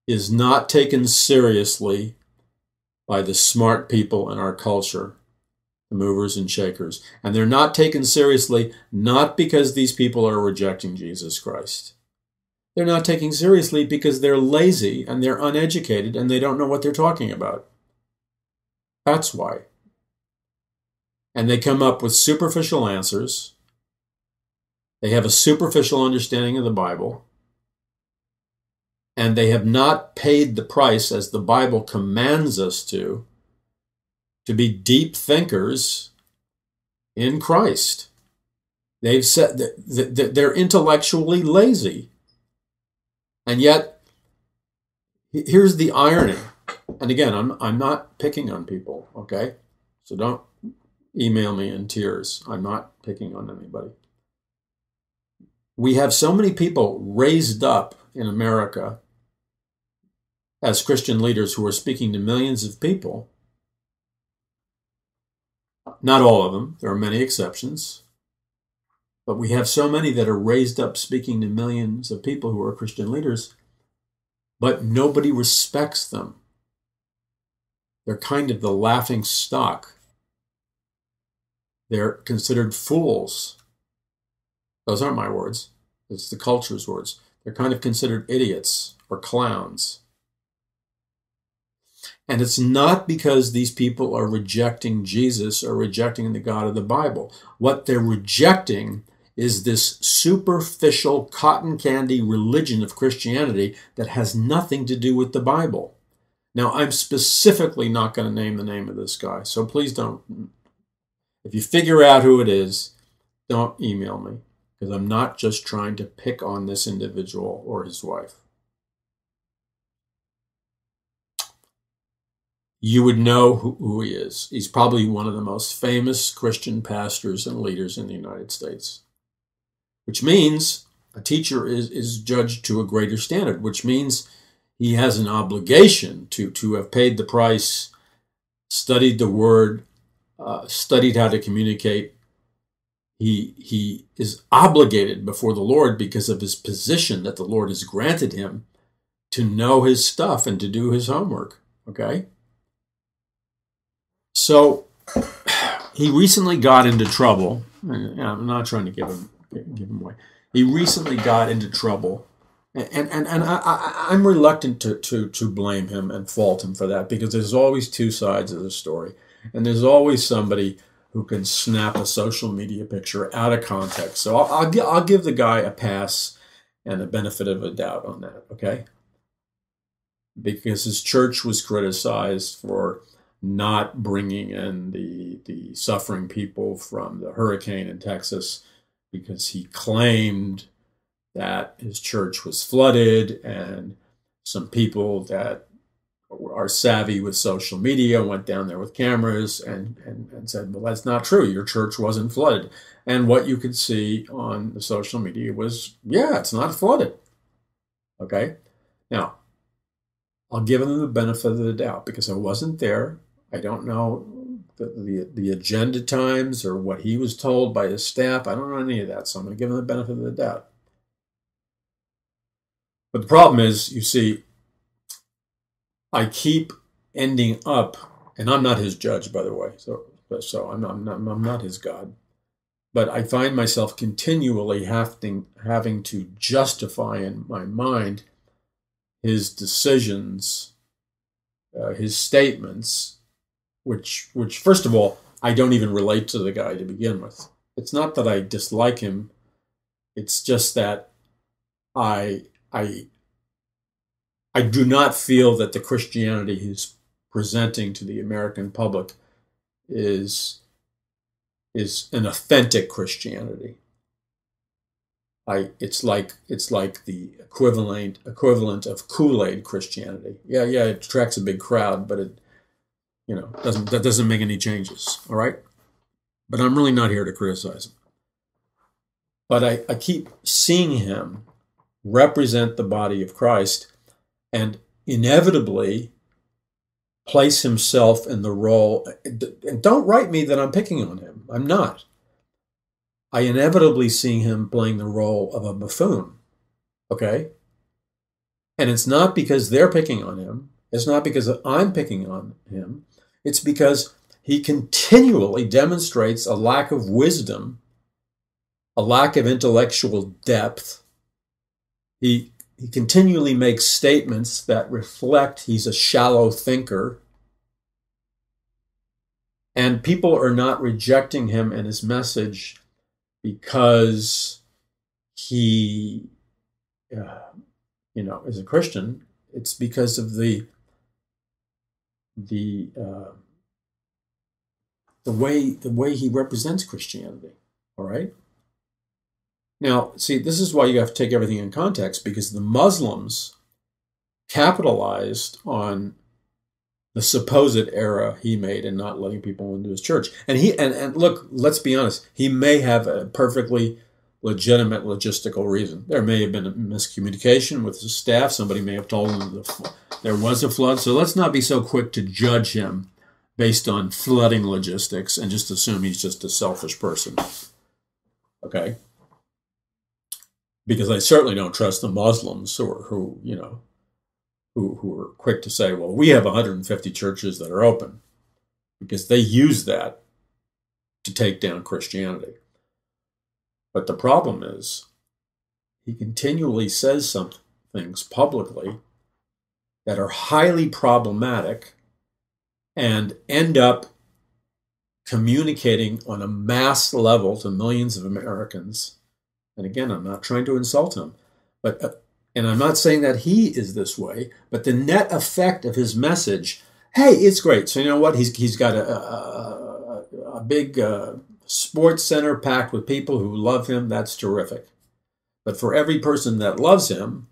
is not taken seriously by the smart people in our culture, the movers and shakers. And they're not taken seriously not because these people are rejecting Jesus Christ. They're not taken seriously because they're lazy and they're uneducated and they don't know what they're talking about. That's why. And they come up with superficial answers. They have a superficial understanding of the Bible. And they have not paid the price, as the Bible commands us to be deep thinkers in Christ. They've said that they're intellectually lazy. And yet, here's the irony. And again, I'm not picking on people, okay? So don't email me in tears. I'm not picking on anybody. We have so many people raised up in America as Christian leaders who are speaking to millions of people. Not all of them. There are many exceptions. But we have so many that are raised up speaking to millions of people who are Christian leaders, but nobody respects them. They're kind of the laughing stock They're considered fools. Those aren't my words. It's the culture's words. They're kind of considered idiots or clowns. And it's not because these people are rejecting Jesus or rejecting the God of the Bible. What they're rejecting is this superficial cotton candy religion of Christianity that has nothing to do with the Bible. Now, I'm specifically not going to name the name of this guy, so please don't. If you figure out who it is, don't email me, because I'm not just trying to pick on this individual or his wife. You would know who he is. He's probably one of the most famous Christian pastors and leaders in the United States, which means a teacher is judged to a greater standard, which means he has an obligation to have paid the price, studied the word, studied how to communicate. He is obligated before the Lord because of his position that the Lord has granted him to know his stuff and to do his homework, okay? So he recently got into trouble. I'm not trying to give him away. He recently got into trouble, and I'm reluctant to blame him and fault him for that, because there's always two sides of the story, and there's always somebody who can snap a social media picture out of context. So I'll give the guy a pass and a benefit of a doubt on that, okay? Because his church was criticized for not bringing in the suffering people from the hurricane in Texas, because he claimed that his church was flooded, and some people that are savvy with social media went down there with cameras and said, well, that's not true. Your church wasn't flooded. And what you could see on the social media was, yeah, it's not flooded. Okay? Now, I'll give him the benefit of the doubt because I wasn't there. I don't know the agenda times or what he was told by his staff. I don't know any of that, so I'm going to give him the benefit of the doubt. But the problem is, you see, I keep ending up, and I'm not his judge, by the way, so I'm not his God. But I find myself continually having to justify in my mind his decisions, his statements, which first of all, I don't even relate to the guy to begin with. It's not that I dislike him. It's just that I do not feel that the Christianity he's presenting to the American public is an authentic Christianity. It's like the equivalent of Kool-Aid Christianity. Yeah, it attracts a big crowd, but it doesn't make any changes. All right, but I'm really not here to criticize him. But I keep seeing him represent the body of Christ and inevitably place himself in the role. And don't write me that I'm picking on him. I'm not. I inevitably see him playing the role of a buffoon, okay? And it's not because they're picking on him. It's not because I'm picking on him. It's because he continually demonstrates a lack of wisdom, a lack of intellectual depth. He continually makes statements that reflect he's a shallow thinker. And people are not rejecting him and his message because he, is a Christian. It's because of the way he represents Christianity. All right. Now, see, this is why you have to take everything in context, because the Muslims capitalized on the supposed error he made in not letting people into his church. And look, let's be honest, he may have a perfectly legitimate logistical reason. There may have been a miscommunication with his staff. Somebody may have told him there was a flood. So let's not be so quick to judge him based on flooding logistics and just assume he's just a selfish person. Okay? Because I certainly don't trust the Muslims who are quick to say, well, we have 150 churches that are open, because they use that to take down Christianity. But the problem is, he continually says some things publicly that are highly problematic and end up communicating on a mass level to millions of Americans. And again, I'm not trying to insult him, but and I'm not saying that he is this way, but the net effect of his message, hey, it's great. So you know what? He's got a big sports center packed with people who love him. That's terrific. But for every person that loves him,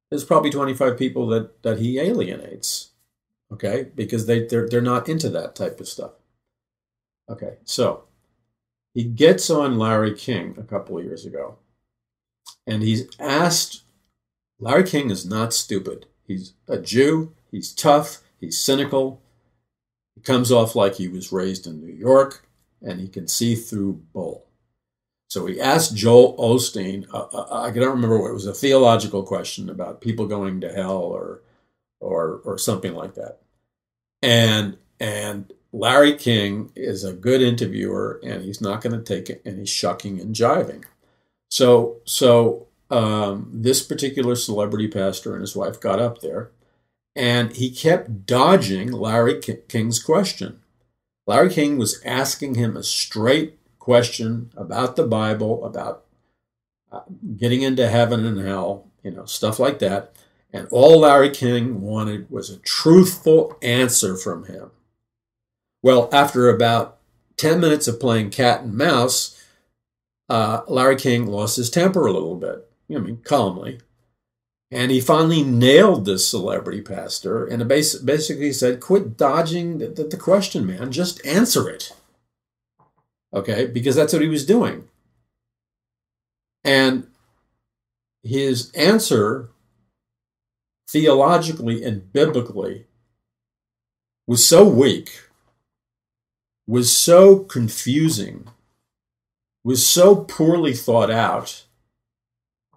there's probably 25 people that he alienates. Okay, because they're not into that type of stuff. Okay, so he gets on Larry King a couple of years ago, and he's asked. Larry King is not stupid. He's a Jew. He's tough. He's cynical. He comes off like he was raised in New York, and he can see through bull. So he asked Joel Osteen, I don't remember what it was, a theological question about people going to hell or something like that. And Larry King is a good interviewer, and he's not going to take it, and he's shucking and jiving. So this particular celebrity pastor and his wife got up there, and he kept dodging Larry King's question. Larry King was asking him a straight question about the Bible, about getting into heaven and hell, stuff like that. And all Larry King wanted was a truthful answer from him. Well, after about 10 minutes of playing cat and mouse, Larry King lost his temper a little bit. Calmly. And he finally nailed this celebrity pastor and basically said, quit dodging the question, man. Just answer it. Okay? Because that's what he was doing. And his answer, theologically and biblically, was so weak, was so confusing, was so poorly thought out,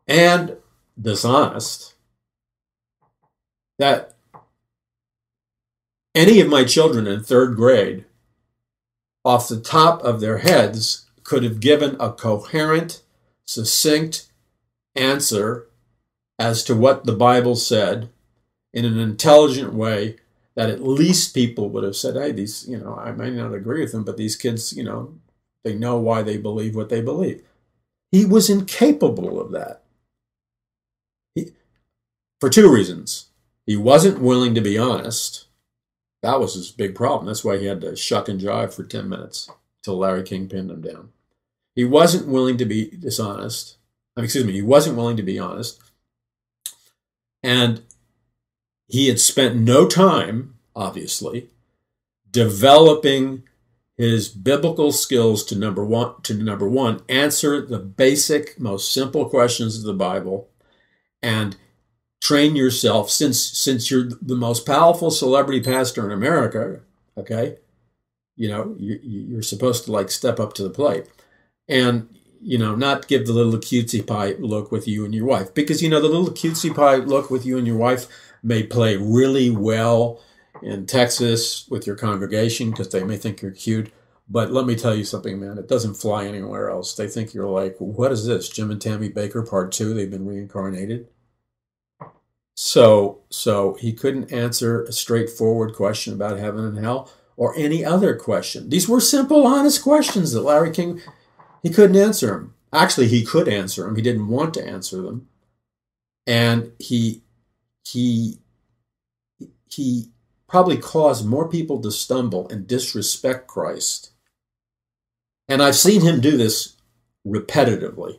and dishonest, that any of my children in third grade, off the top of their heads, could have given a coherent, succinct answer as to what the Bible said in an intelligent way that at least people would have said, hey, these, I may not agree with them, but these kids, they know why they believe what they believe. He was incapable of that. For two reasons. He wasn't willing to be honest. That was his big problem. That's why he had to shuck and jive for 10 minutes till Larry King pinned him down. He wasn't willing to be dishonest. He wasn't willing to be honest. And he had spent no time, obviously, developing his biblical skills to number one, answer the basic, most simple questions of the Bible, and train yourself, since you're the most powerful celebrity pastor in America, okay, you're supposed to step up to the plate and, not give the little cutesy pie look with you and your wife, because, the little cutesy pie look with you and your wife may play really well in Texas with your congregation because they may think you're cute. But let me tell you something, man, it doesn't fly anywhere else. They think you're like, what is this, Jim and Tammy Baker Part 2? They've been reincarnated. So he couldn't answer a straightforward question about heaven and hell or any other question. These were simple, honest questions that Larry King, he couldn't answer them. Actually, he could answer them. He didn't want to answer them. And he probably caused more people to stumble and disrespect Christ. And I've seen him do this repetitively.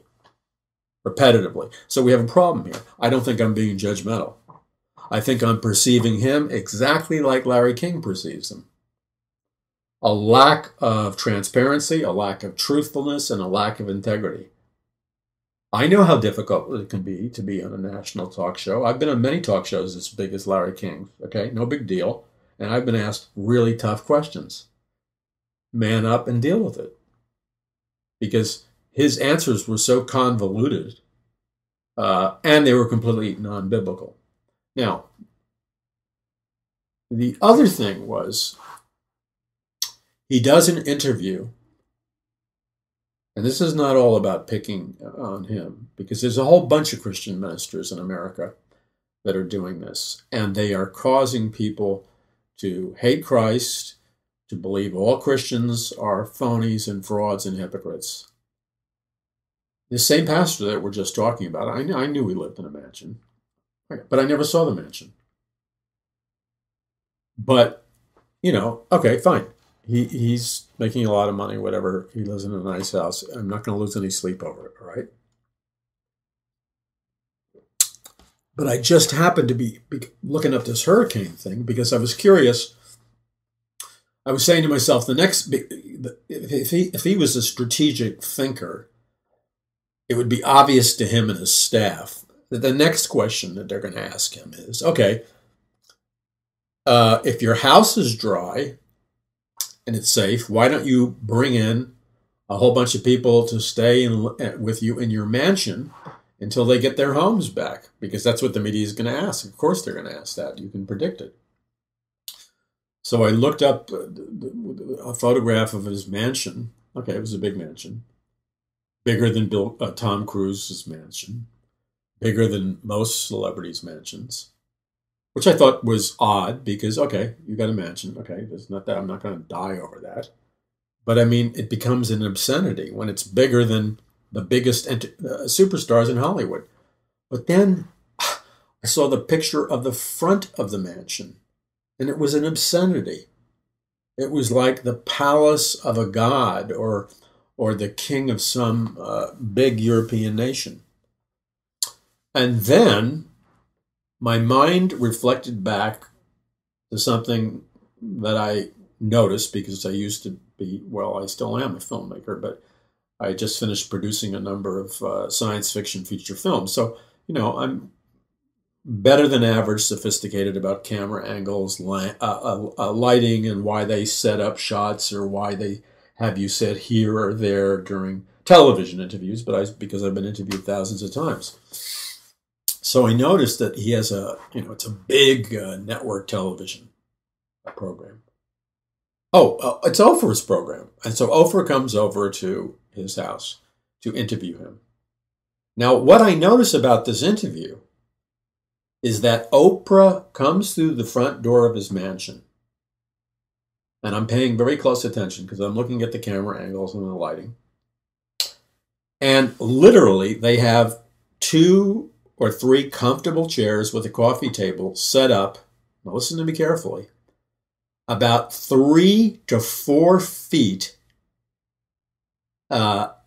So we have a problem here. I don't think I'm being judgmental. I think I'm perceiving him exactly like Larry King perceives him. A lack of transparency, a lack of truthfulness, and a lack of integrity. I know how difficult it can be to be on a national talk show. I've been on many talk shows as big as Larry King, okay? No big deal. And I've been asked really tough questions. Man up and deal with it. Because his answers were so convoluted, and they were completely non-biblical. Now, the other thing was, he does an interview And this is not all about picking on him, because there's a whole bunch of Christian ministers in America that are doing this, and they are causing people to hate Christ, to believe all Christians are phonies and frauds and hypocrites. The same pastor that we're just talking about, I knew he lived in a mansion, but I never saw the mansion. But, you know, okay, fine. He's making a lot of money, whatever. He lives in a nice house. I'm not going to lose any sleep over it, all right? But I just happened to be looking up this hurricane thing because I was curious. I was saying to myself, if he was a strategic thinker, it would be obvious to him and his staff that the next question that they're going to ask him is, okay, if your house is dry and it's safe, why don't you bring in a whole bunch of people to stay with you in your mansion until they get their homes back? Because that's what the media is going to ask. Of course they're going to ask that. You can predict it. So I looked up a photograph of his mansion. Okay, it was a big mansion. Bigger than Tom Cruise's mansion. Bigger than most celebrities' mansions. Which I thought was odd because, okay, you got a mansion. Okay, there's not that. I'm not going to die over that. But I mean, it becomes an obscenity when it's bigger than the biggest superstars in Hollywood. But then I saw the picture of the front of the mansion, and it was an obscenity. It was like the palace of a god or the king of some big European nation. And then my mind reflected back to something that I noticed because I used to be, well, I still am a filmmaker, but I just finished producing a number of science fiction feature films. So, you know, I'm better than average sophisticated about camera angles, lighting, and why they set up shots or why they have you sit here or there during television interviews, but because I've been interviewed thousands of times. So I noticed that he has it's a big network television program. Oh, it's Oprah's program. And so Oprah comes over to his house to interview him. Now, what I notice about this interview is that Oprah comes through the front door of his mansion. And I'm paying very close attention because I'm looking at the camera angles and the lighting. And literally, they have 2 or 3 comfortable chairs with a coffee table set up. Now listen to me carefully. About 3 to 4 feet. Once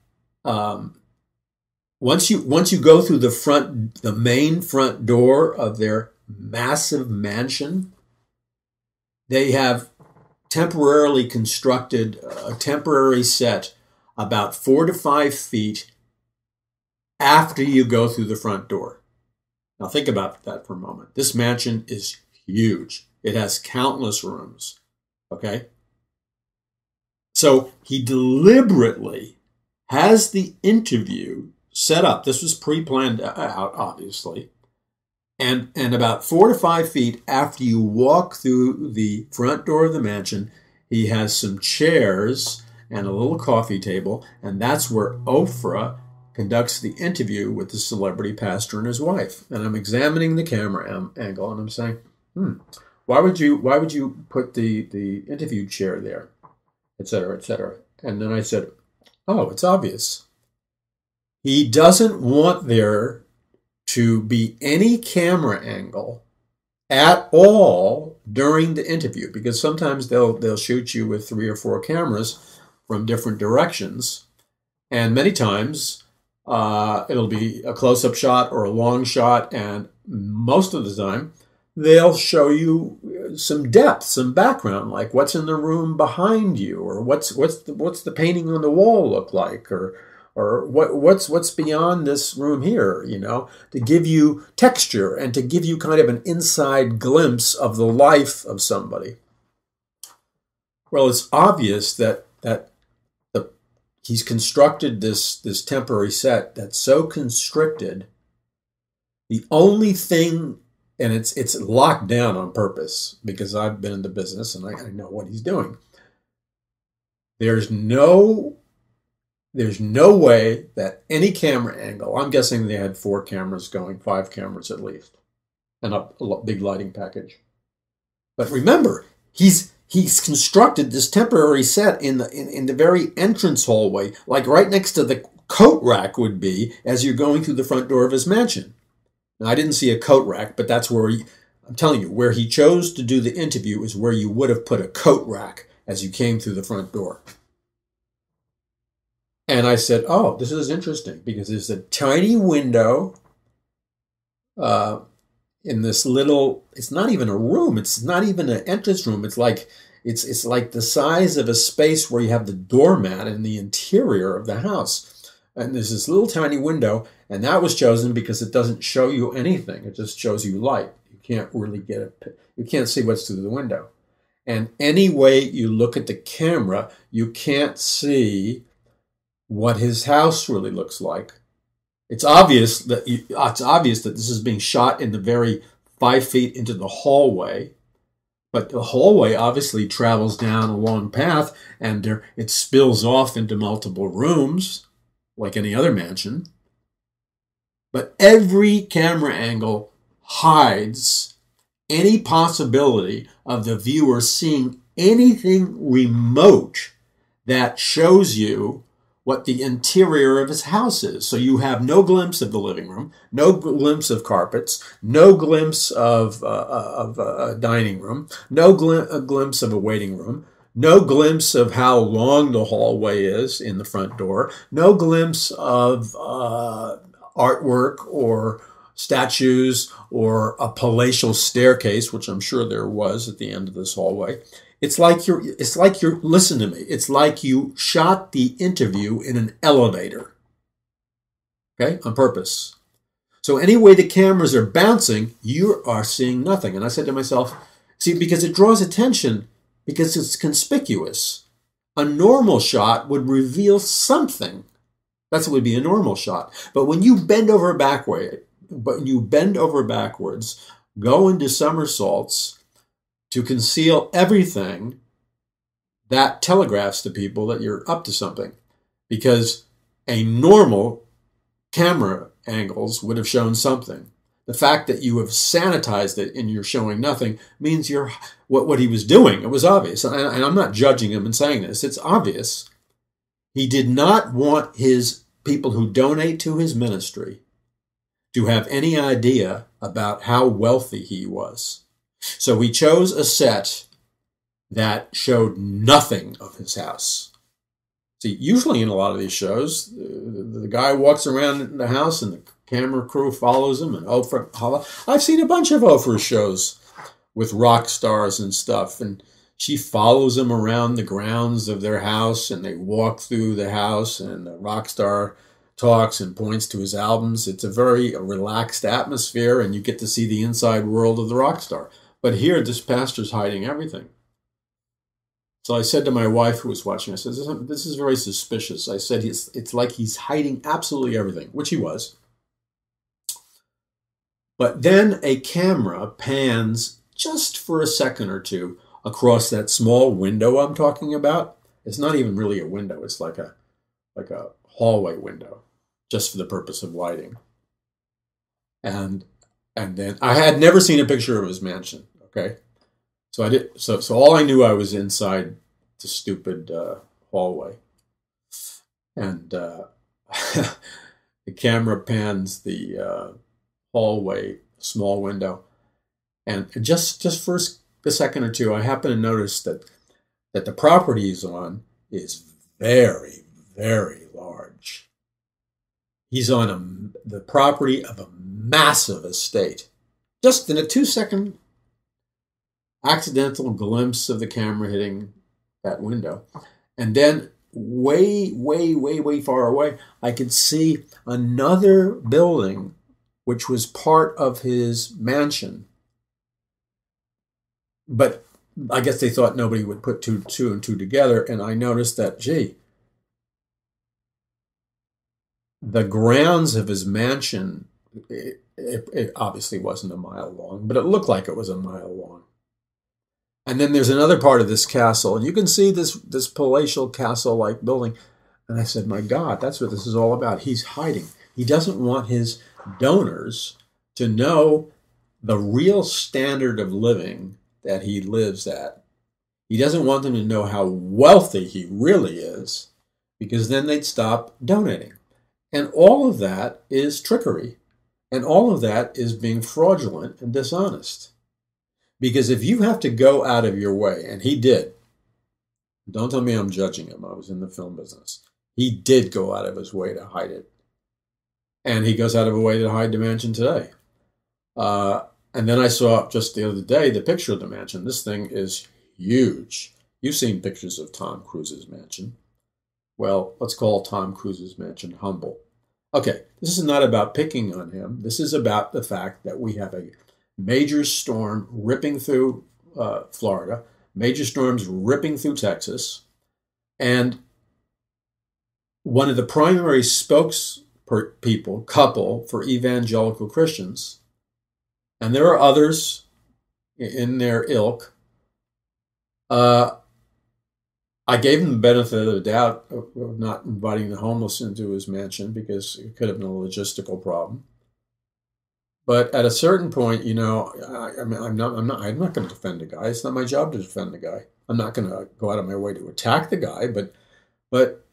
you go through the main front door of their massive mansion, they have temporarily constructed a temporary set about 4 to 5 feet after you go through the front door. Now think about that for a moment. This mansion is huge. It has countless rooms, okay? So he deliberately has the interview set up. This was pre-planned out, obviously. And about 4 to 5 feet after you walk through the front door of the mansion, he has some chairs and a little coffee table, and that's where Oprah conducts the interview with the celebrity pastor and his wife. And I'm examining the camera angle, and I'm saying, why would you put the interview chair there, et cetera, et cetera. And then I said, oh, it's obvious. He doesn't want there to be any camera angle at all during the interview, because sometimes they'll shoot you with 3 or 4 cameras from different directions, and many times it'll be a close-up shot or a long shot, and most of the time they'll show you some depth, some background, like what's in the room behind you, or what's the painting on the wall look like, or what's beyond this room here, to give you texture and to give you kind of an inside glimpse of the life of somebody. Well, it's obvious that he's constructed this temporary set that's so constricted. The only thing, and it's locked down on purpose because I've been in the business and I know what he's doing. There's no There's no way that any camera angle, I'm guessing they had 4 cameras going, 5 cameras at least, and a big lighting package. But remember, he's constructed this temporary set in the very entrance hallway, like right next to the coat rack would be as you're going through the front door of his mansion. Now, I didn't see a coat rack, but that's where I'm telling you, where he chose to do the interview is where you would have put a coat rack as you came through the front door. And I said, oh, this is interesting, because there's a tiny window in this little, it's not even a room, it's not even an entrance room, it's like the size of a space where you have the doormat in the interior of the house. And there's this little tiny window, and that was chosen because it doesn't show you anything, it just shows you light. You can't really you can't see what's through the window. And any way you look at the camera, you can't see what his house really looks like. It's obvious that this is being shot in the very 5 feet into the hallway, but the hallway obviously travels down a long path, and it spills off into multiple rooms, like any other mansion. But every camera angle hides any possibility of the viewer seeing anything remote that shows you what the interior of his house is. So you have no glimpse of the living room, no glimpse of carpets, no glimpse of a dining room, no glimpse of a waiting room, no glimpse of how long the hallway is in the front door, no glimpse of artwork or statues or a palatial staircase, which I'm sure there was at the end of this hallway. It's like listen to me, it's like you shot the interview in an elevator, okay, on purpose. So any way the cameras are bouncing, you are seeing nothing. And I said to myself, see, because it draws attention, because it's conspicuous. A normal shot would reveal something. That's what would be a normal shot. But when you bend over backwards, go into somersaults to conceal everything, that telegraphs to people that you're up to something. Because a normal camera angles would have shown something. The fact that you have sanitized it and you're showing nothing means what he was doing. It was obvious. And I'm not judging him and saying this. It's obvious. He did not want his people who donate to his ministry to have any idea about how wealthy he was. So he chose a set that showed nothing of his house. See, usually in a lot of these shows, the guy walks around the house and the camera crew follows him. And I've seen a bunch of Oprah shows with rock stars and stuff, and she follows them around the grounds of their house, and they walk through the house, and the rock star talks and points to his albums. It's a very relaxed atmosphere, and you get to see the inside world of the rock star. But here, this pastor's hiding everything. So I said to my wife who was watching, I said, this is very suspicious. I said, it's like he's hiding absolutely everything, which he was. But then a camera pans just for a second or two across that small window I'm talking about. It's not even really a window. It's like a hallway window, just for the purpose of lighting. And then I had never seen a picture of his mansion. Okay, so I did. So all I knew, I was inside the stupid hallway, and the camera pans the hallway, small window, and just for a second or two, I happened to notice that the property he's on is very, very large. He's on the property of a massive estate. Just in a 2-second accidental glimpse of the camera hitting that window. And then way, way, way, way far away, I could see another building which was part of his mansion. But I guess they thought nobody would put two and two together, and I noticed that, gee, the grounds of his mansion, it obviously wasn't a mile long, but it looked like it was a mile long. And then there's another part of this castle, and you can see this palatial castle-like building, And I said, my God, that's what this is all about. He's hiding. He doesn't want his donors to know the real standard of living that he lives at. He doesn't want them to know how wealthy he really is, because then they'd stop donating. And all of that is trickery. And all of that is being fraudulent and dishonest. Because if you have to go out of your way, and he did, don't tell me I'm judging him. I was in the film business. He did go out of his way to hide it. And he goes out of his way to hide the mansion today. And then I saw just the other day the picture of the mansion. This thing is huge. You've seen pictures of Tom Cruise's mansion. Well, let's call Tom Cruise's mansion humble. Okay, this is not about picking on him. This is about the fact that we have a major storm ripping through Florida, major storms ripping through Texas, and one of the primary couple for evangelical Christians, and there are others in their ilk, I gave him the benefit of the doubt of not inviting the homeless into his mansion because it could have been a logistical problem. But at a certain point, you know, I'm not going to defend the guy. It's not my job to defend the guy. I'm not going to go out of my way to attack the guy, but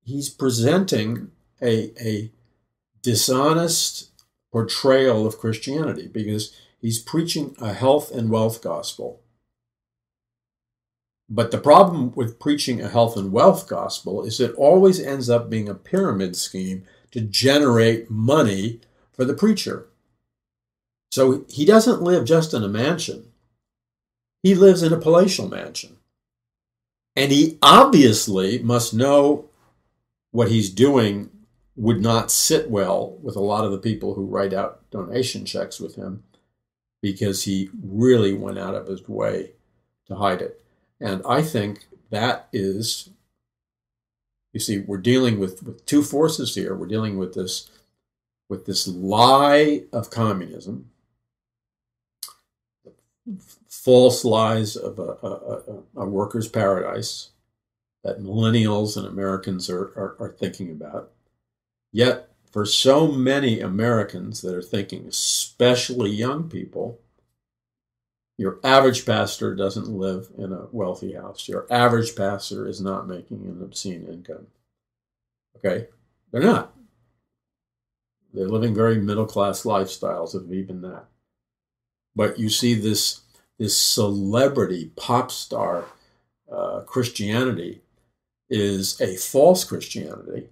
he's presenting a dishonest portrayal of Christianity because he's preaching a health and wealth gospel. But the problem with preaching a health and wealth gospel is it always ends up being a pyramid scheme to generate money for the preacher. So he doesn't live just in a mansion. He lives in a palatial mansion. And he obviously must know what he's doing would not sit well with a lot of the people who write out donation checks with him because he really went out of his way to hide it. And I think that is, you see, we're dealing with two forces here. We're dealing with this lie of communism, false lies of a worker's paradise that millennials and Americans are thinking about. Yet, for so many Americans that are thinking, especially young people, your average pastor doesn't live in a wealthy house. Your average pastor is not making an obscene income. Okay? They're not. They're living very middle-class lifestyles, if even that. But you see this celebrity, pop star Christianity is a false Christianity,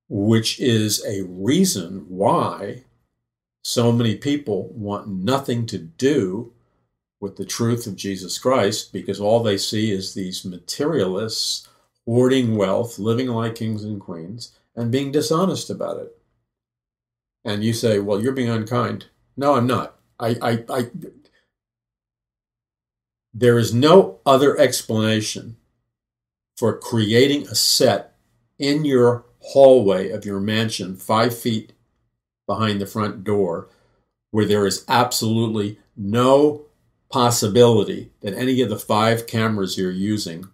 which is a reason why so many people want nothing to do with the truth of Jesus Christ, because all they see is these materialists hoarding wealth, living like kings and queens, and being dishonest about it. And you say, well, you're being unkind. No, I'm not. There is no other explanation for creating a set in your hallway of your mansion 5 feet behind the front door where there is absolutely no possibility that any of the 5 cameras you're using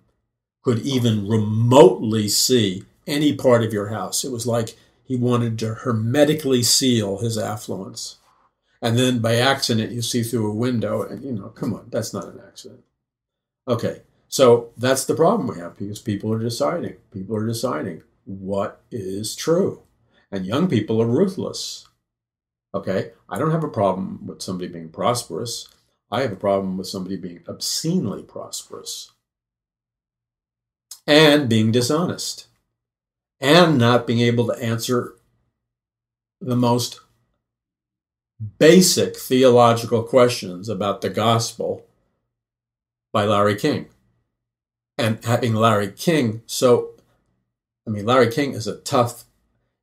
could even remotely see any part of your house. It was like he wanted to hermetically seal his affluence. And then by accident, you see through a window and, you know, come on, that's not an accident. Okay, so that's the problem we have because people are deciding. People are deciding what is true. And young people are ruthless. Okay, I don't have a problem with somebody being prosperous. I have a problem with somebody being obscenely prosperous and being dishonest and not being able to answer the most basic theological questions about the gospel by Larry King. And having Larry King, Larry King is a tough,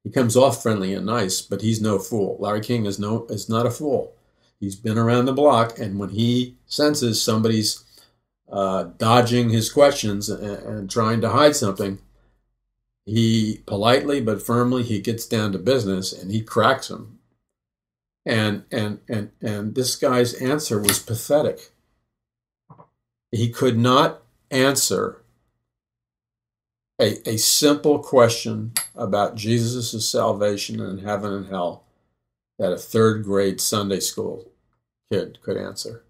he comes off friendly and nice, but he's no fool. Larry King is not a fool. He's been around the block, and when he senses somebody's dodging his questions and trying to hide something, he politely but firmly, he gets down to business and he cracks him. And this guy's answer was pathetic. He could not answer a simple question about Jesus' salvation and heaven and hell that a third grade Sunday school kid could answer.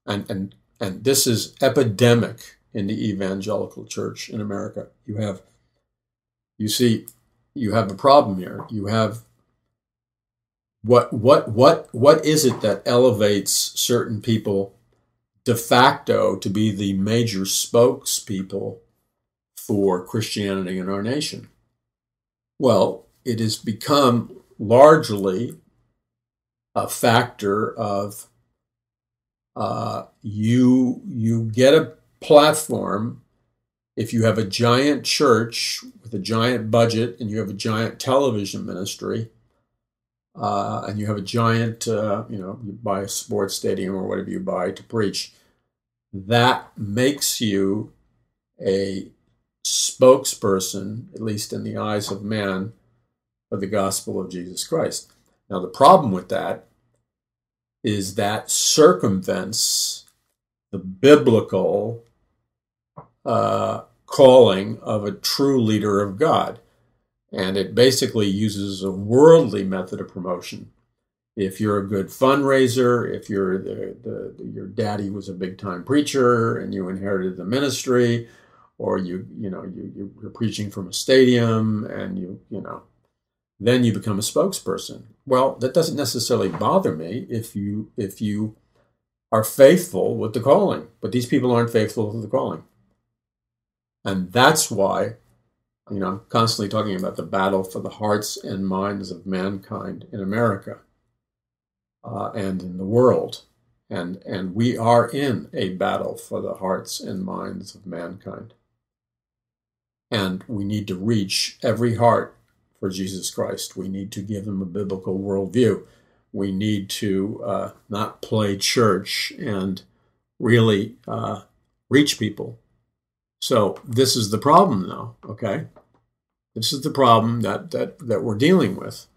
And this is epidemic in the evangelical church in America. You have a problem here. You have what is it that elevates certain people de facto to be the major spokespeople for Christianity in our nation? Well, it has become largely a factor of you get a platform if you have a giant church with a giant budget and you have a giant television ministry and you have a giant, you buy a sports stadium or whatever you buy to preach. That makes you a spokesperson, at least in the eyes of man, for the gospel of Jesus Christ. Now, the problem with that is that circumvents the biblical calling of a true leader of God. And it basically uses a worldly method of promotion. If you're a good fundraiser, if you're your daddy was a big-time preacher and you inherited the ministry, or you're preaching from a stadium and then you become a spokesperson. Well, that doesn't necessarily bother me if you are faithful with the calling, but these people aren't faithful with the calling. And that's why, I'm constantly talking about the battle for the hearts and minds of mankind in America and in the world. And we are in a battle for the hearts and minds of mankind. And we need to reach every heart for Jesus Christ. We need to give them a biblical worldview. We need to not play church and really reach people. So this is the problem now, okay? This is the problem that we're dealing with.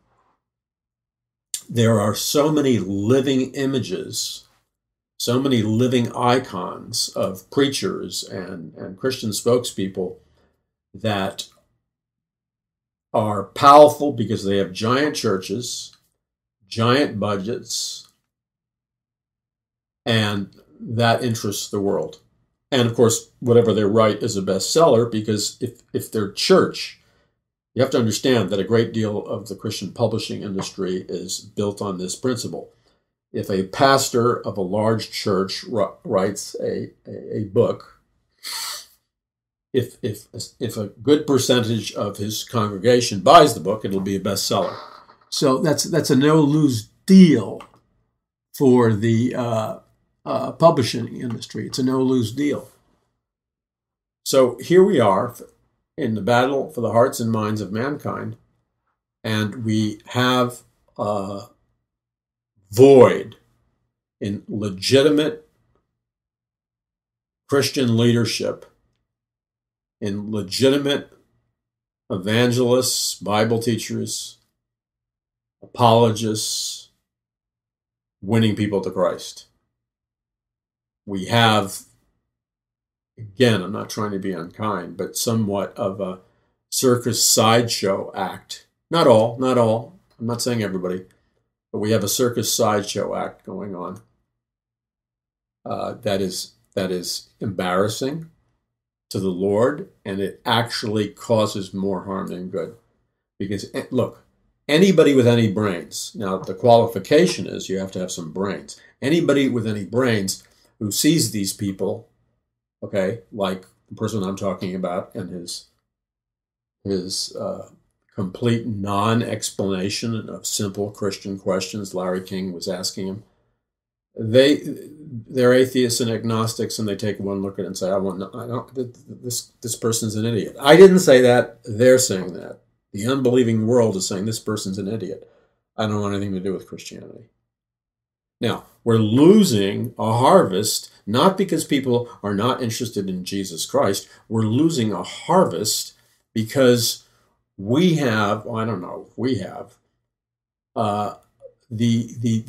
There are so many living images, so many living icons of preachers and Christian spokespeople that are powerful because they have giant churches, giant budgets, and that interests the world. And of course, whatever they write is a bestseller, because if their church, you have to understand that a great deal of the Christian publishing industry is built on this principle. If a pastor of a large church writes a book, if a good percentage of his congregation buys the book, it'll be a bestseller. So that's a no-lose deal for the publishing industry. It's a no-lose deal. So here we are in the battle for the hearts and minds of mankind, and we have a void in legitimate Christian leadership, in legitimate evangelists, Bible teachers, apologists, winning people to Christ. We have, again, I'm not trying to be unkind, but somewhat of a circus sideshow act. Not all. I'm not saying everybody, but we have a circus sideshow act going on that is embarrassing to the Lord, and it actually causes more harm than good. Because, look, anybody with any brains, now the qualification is you have to have some brains. Anybody with any brains who sees these people, okay, like the person I'm talking about and his complete non-explanation of simple Christian questions Larry King was asking him, they're atheists and agnostics, and they take one look at it and say, this person's an idiot. I didn't say that. They're saying that. The unbelieving world is saying this person's an idiot. I don't want anything to do with Christianity. Now, we're losing a harvest, not because people are not interested in Jesus Christ. We're losing a harvest because we have, the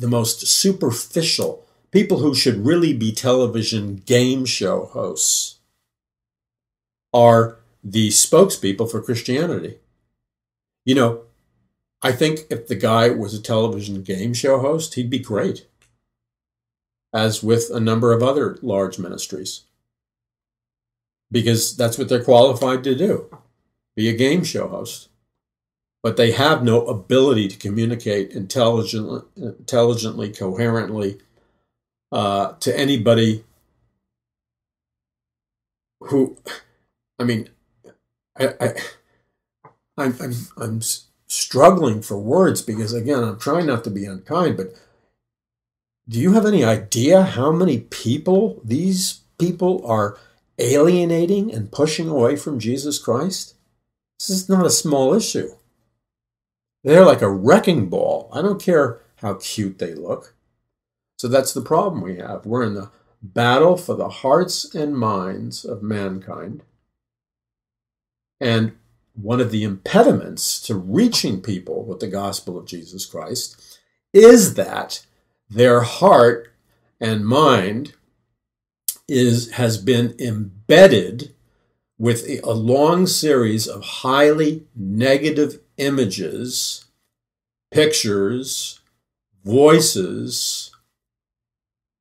most superficial people who should really be television game show hosts are the spokespeople for Christianity. You know, I think if the guy was a television game show host, he'd be great, as with a number of other large ministries, because that's what they're qualified to do, be a game show host. But they have no ability to communicate intelligently, coherently to anybody who, I mean, I'm struggling for words because, again, I'm trying not to be unkind, but do you have any idea how many people these people are alienating and pushing away from Jesus Christ? This is not a small issue. They're like a wrecking ball. I don't care how cute they look. So that's the problem we have. We're in the battle for the hearts and minds of mankind. And one of the impediments to reaching people with the gospel of Jesus Christ is that their heart and mind has been embedded with a long series of highly negative images, pictures, voices,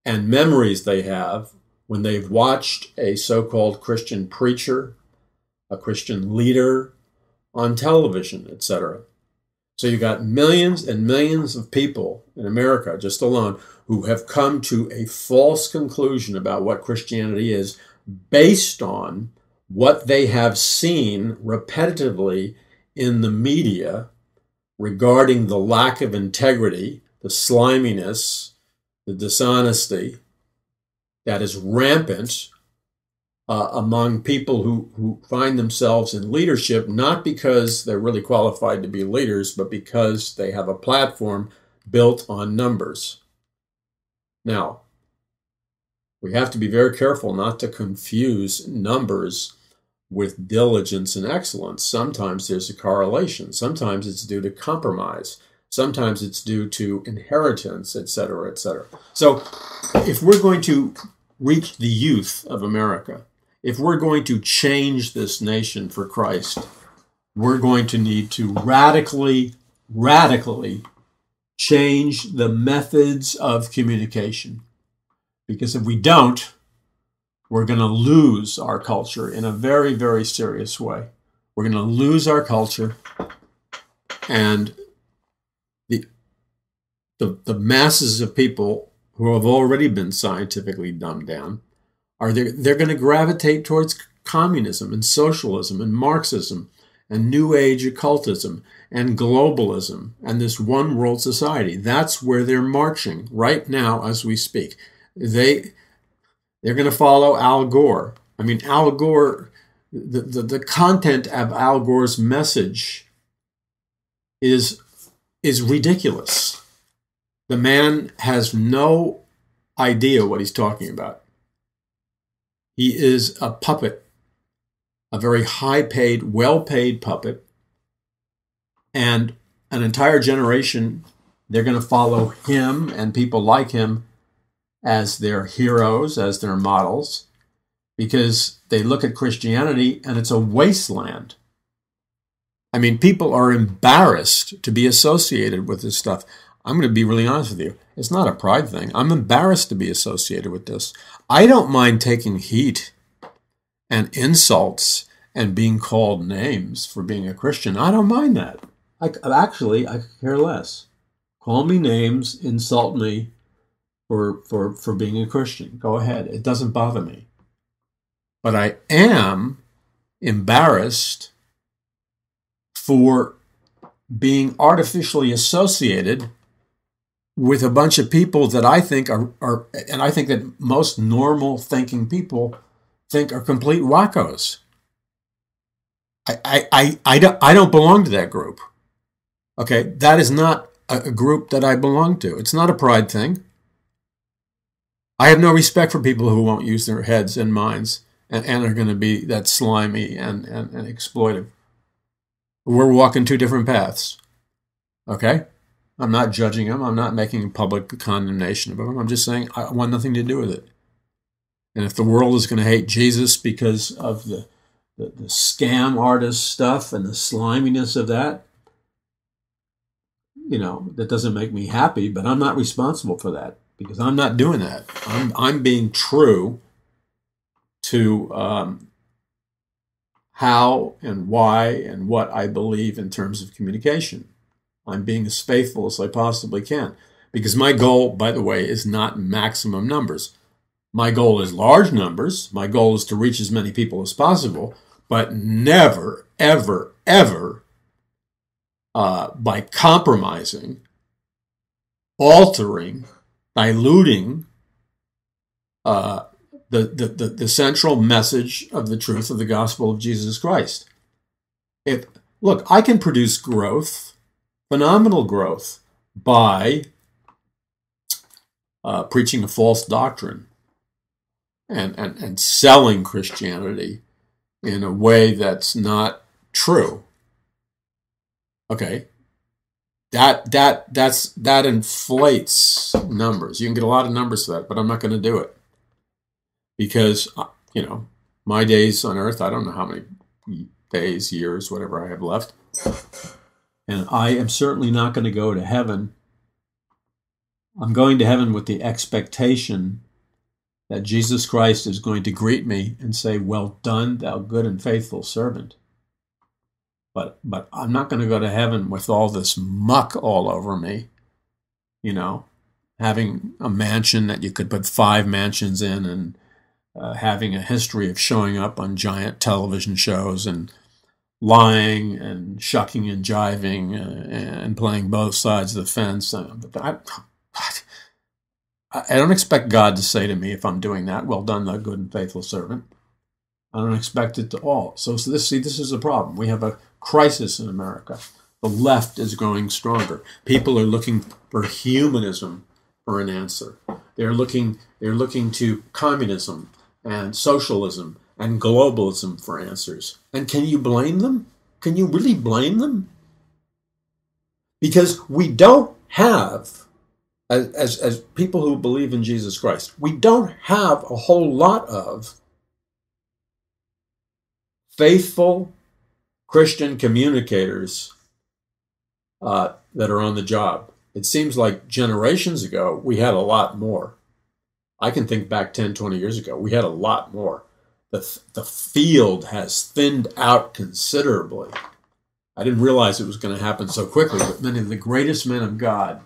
and memories they have when they've watched a so-called Christian preacher, a Christian leader on television, etc. So you've got millions and millions of people in America, just alone, who have come to a false conclusion about what Christianity is based on what they have seen repetitively in the media regarding the lack of integrity, the sliminess, the dishonesty that is rampant among people who find themselves in leadership, not because they're really qualified to be leaders, but because they have a platform built on numbers. Now, we have to be very careful not to confuse numbers with diligence and excellence. Sometimes there's a correlation. Sometimes it's due to compromise. Sometimes it's due to inheritance, etc., etc. So if we're going to reach the youth of America, if we're going to change this nation for Christ, we're going to need to radically change the methods of communication. Because if we don't, we're going to lose our culture in a very, very serious way. We're going to lose our culture, and the masses of people who have already been scientifically dumbed down they're going to gravitate towards communism and socialism and Marxism and New Age occultism and globalism and this one world society. That's where they're marching right now as we speak. They're going to follow Al Gore. I mean, Al Gore, the content of Al Gore's message is ridiculous. The man has no idea what he's talking about. He is a puppet, a very high-paid, well-paid puppet, and an entire generation, they're going to follow him and people like him as their heroes, as their models, because they look at Christianity and it's a wasteland. I mean, people are embarrassed to be associated with this stuff. I'm going to be really honest with you. It's not a pride thing. I'm embarrassed to be associated with this. I don't mind taking heat and insults and being called names for being a Christian. I don't mind that. I could care less. Call me names, insult me for being a Christian. Go ahead. It doesn't bother me. But I am embarrassed for being artificially associated with a bunch of people that I think are and I think that most normal thinking people think are complete wackos. I don't belong to that group. Okay, that is not a group that I belong to. It's not a pride thing. I have no respect for people who won't use their heads and minds and are going to be that slimy and exploitive. We're walking two different paths. Okay? I'm not judging them. I'm not making a public condemnation of them. I'm just saying I want nothing to do with it. And if the world is going to hate Jesus because of the scam artist stuff and the sliminess of that, you know, that doesn't make me happy, but I'm not responsible for that because I'm not doing that. I'm being true to how and why and what I believe in terms of communication. I'm being as faithful as I possibly can because my goal, by the way, is not maximum numbers. My goal is large numbers. My goal is to reach as many people as possible, but never, ever, ever by compromising, altering, diluting the central message of the truth of the gospel of Jesus Christ. Look, I can produce growth, phenomenal growth, by preaching a false doctrine and selling Christianity in a way that's not true. Okay, that inflates numbers. You can get a lot of numbers for that, but I'm not going to do it because, you know, my days on earth, I don't know how many days, years, whatever I have left, and I am certainly not going to go to heaven. I'm going to heaven with the expectation that Jesus Christ is going to greet me and say, "Well done, thou good and faithful servant." But I'm not going to go to heaven with all this muck all over me, you know, having a mansion that you could put 5 mansions in and having a history of showing up on giant television shows and lying and shucking and jiving and playing both sides of the fence. I don't expect God to say to me if I'm doing that, "Well done, thou good and faithful servant." I don't expect it to all. So this is a problem. We have a crisis in America. The left is growing stronger. People are looking for humanism for an answer. They're looking to communism and socialism and globalism for answers. And can you blame them? Can you really blame them? Because we don't have, as people who believe in Jesus Christ, we don't have a whole lot of faithful Christian communicators that are on the job. It seems like generations ago, we had a lot more. I can think back 10, 20 years ago, we had a lot more. The field has thinned out considerably. I didn't realize it was going to happen so quickly, but many of the greatest men of God,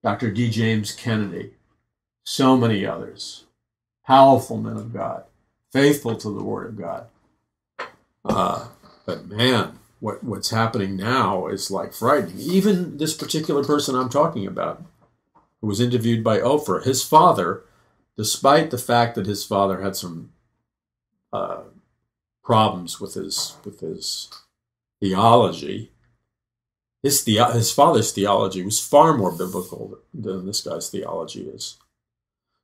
Dr. D. James Kennedy, so many others, powerful men of God, faithful to the Word of God. But man, what's happening now is like frightening. Even this particular person I'm talking about, who was interviewed by Oprah, his father, despite the fact that his father had some problems with his theology, his father's theology was far more biblical than this guy's theology is.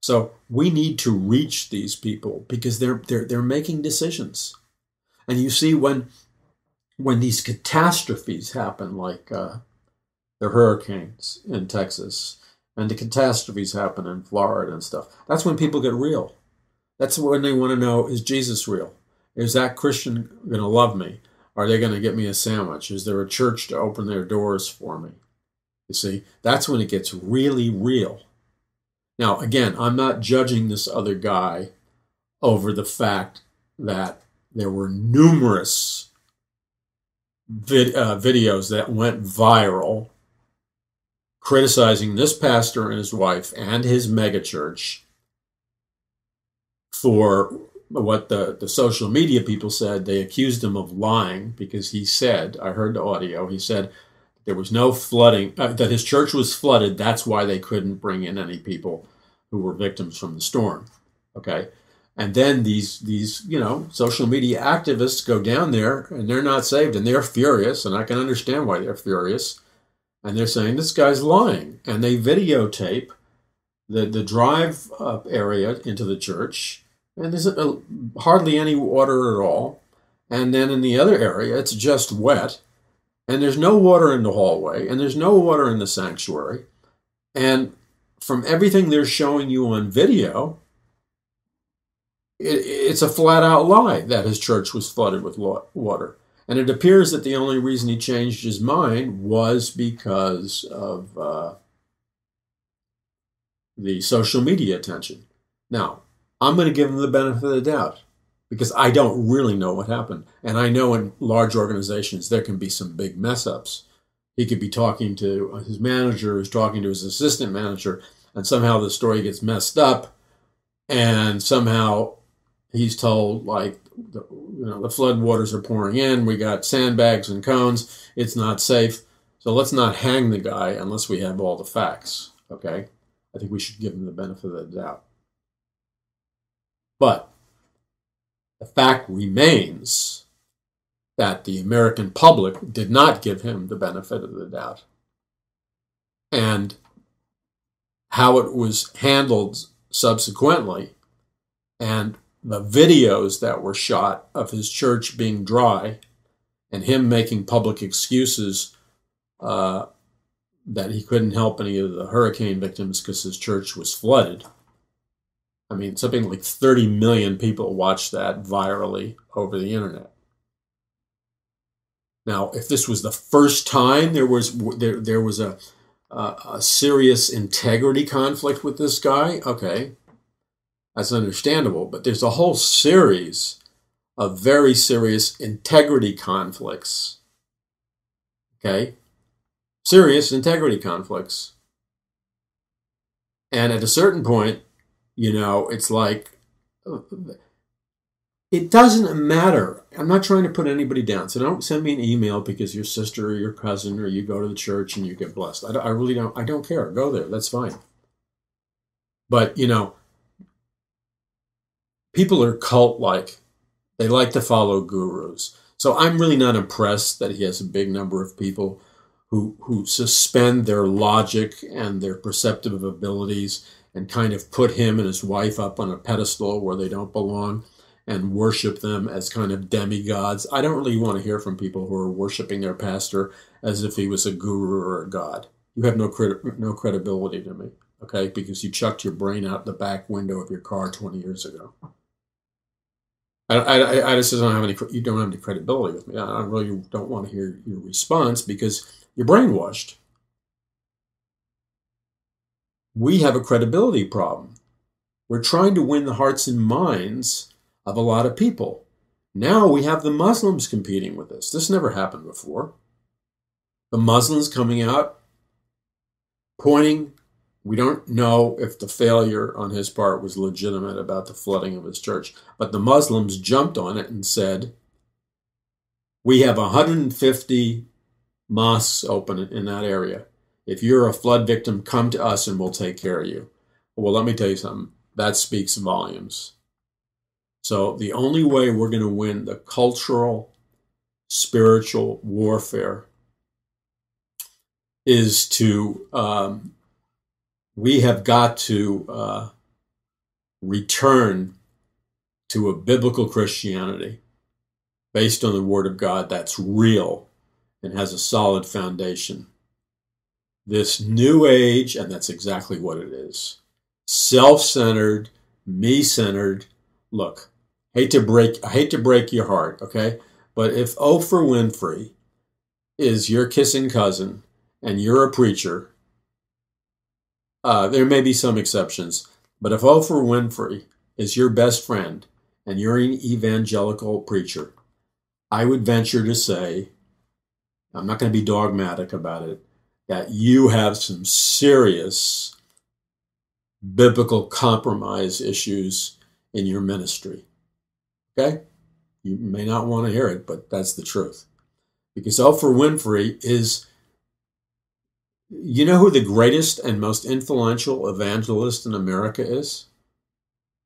So we need to reach these people because they're making decisions. And you see, when these catastrophes happen, like the hurricanes in Texas, and the catastrophes happen in Florida and stuff, that's when people get real. That's when they want to know, is Jesus real? Is that Christian going to love me? Are they going to get me a sandwich? Is there a church to open their doors for me? You see, that's when it gets really real. Now, again, I'm not judging this other guy over the fact that there were numerous videos that went viral criticizing this pastor and his wife and his megachurch for what the social media people said. They accused him of lying because he said, I heard the audio, he said there was no flooding, that his church was flooded. That's why they couldn't bring in any people who were victims from the storm. Okay. And then these social media activists go down there and they're not saved and they're furious, and I can understand why they're furious. And they're saying this guy's lying, and they videotape the drive up area into the church, and there's hardly any water at all. And then in the other area, it's just wet, and there's no water in the hallway, and there's no water in the sanctuary. And from everything they're showing you on video, It's a flat-out lie that his church was flooded with water. And it appears that the only reason he changed his mind was because of the social media attention. Now, I'm going to give him the benefit of the doubt because I don't really know what happened. And I know in large organizations there can be some big mess-ups. He could be talking to his manager, who's talking to his assistant manager, and somehow the story gets messed up, and somehow he's told, like, the flood waters are pouring in, we got sandbags and cones, it's not safe, so let's not hang the guy unless we have all the facts, okay? I think we should give him the benefit of the doubt. But the fact remains that the American public did not give him the benefit of the doubt. And how it was handled subsequently, and the videos that were shot of his church being dry and him making public excuses that he couldn't help any of the hurricane victims because his church was flooded. I mean, something like 30 million people watched that virally over the internet. Now, if this was the first time there was a serious integrity conflict with this guy, okay, that's understandable. But there's a whole series of very serious integrity conflicts, okay? Serious integrity conflicts. And at a certain point, it's like, it doesn't matter. I'm not trying to put anybody down. So don't send me an email because your sister or your cousin or you go to the church and you get blessed. I really don't. I don't care. Go there. That's fine. But, people are cult-like. They like to follow gurus. So I'm really not impressed that he has a big number of people who suspend their logic and their perceptive abilities and kind of put him and his wife up on a pedestal where they don't belong and worship them as kind of demigods. I don't really want to hear from people who are worshiping their pastor as if he was a guru or a god. You have no credibility to me, okay? Because you chucked your brain out the back window of your car 20 years ago. I just don't have any. You don't have any credibility with me. I really don't want to hear your response because you're brainwashed. We have a credibility problem. We're trying to win the hearts and minds of a lot of people. Now we have the Muslims competing with us. This never happened before. The Muslims coming out, pointing. We don't know if the failure on his part was legitimate about the flooding of his church, but the Muslims jumped on it and said, we have 150 mosques open in that area. If you're a flood victim, come to us and we'll take care of you. Well, let me tell you something. That speaks volumes. So the only way we're going to win the cultural, spiritual warfare is to, we have got to return to a biblical Christianity based on the Word of God that's real and has a solid foundation. This new age, and that's exactly what it is, self-centered, me-centered. Look, I hate to break your heart, okay? But if Oprah Winfrey is your kissing cousin and you're a preacher, there may be some exceptions, but if Oprah Winfrey is your best friend and you're an evangelical preacher, I would venture to say, I'm not going to be dogmatic about it, that you have some serious biblical compromise issues in your ministry. Okay? You may not want to hear it, but that's the truth. Because Oprah Winfrey is, you know who the greatest and most influential evangelist in America is?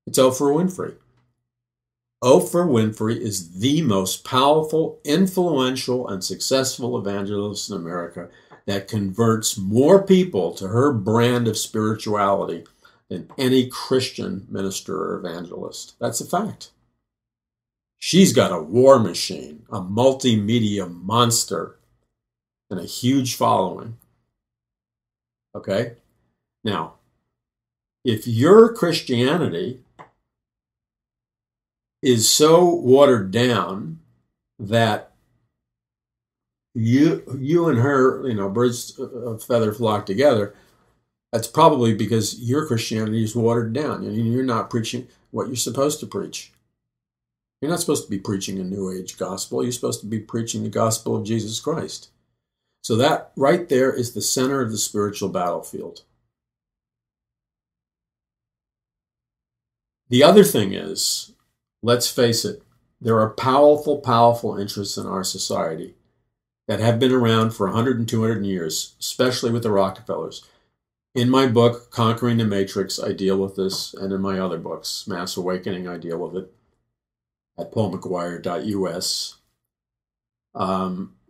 It's Oprah Winfrey. Oprah Winfrey is the most powerful, influential, and successful evangelist in America that converts more people to her brand of spirituality than any Christian minister or evangelist. That's a fact. She's got a war machine, a multimedia monster, and a huge following. Okay? Now, if your Christianity is so watered down that you and her, birds of feather flock together. That's probably because your Christianity is watered down. You're not preaching what you're supposed to preach. You're not supposed to be preaching a New Age gospel. You're supposed to be preaching the gospel of Jesus Christ. So that right there is the center of the spiritual battlefield. The other thing is, let's face it, there are powerful, powerful interests in our society that have been around for 100 and 200 years, especially with the Rockefellers. In my book, Conquering the Matrix, I deal with this, and in my other books, Mass Awakening, I deal with it at paulmcguire.us.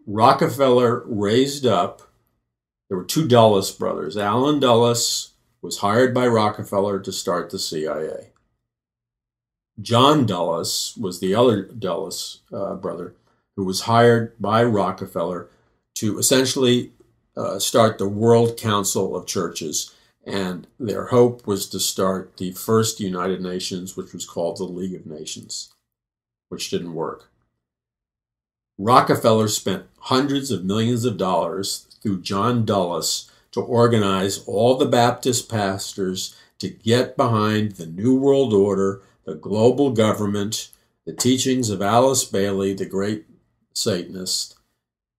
Rockefeller raised up, there were two Dulles brothers. Allen Dulles was hired by Rockefeller to start the CIA. John Dulles was the other Dulles brother who was hired by Rockefeller to essentially start the World Council of Churches. And their hope was to start the first United Nations, which was called the League of Nations, which didn't work. Rockefeller spent hundreds of millions of dollars through John Dulles to organize all the Baptist pastors to get behind the New World Order, the global government, the teachings of Alice Bailey, the great Satanist,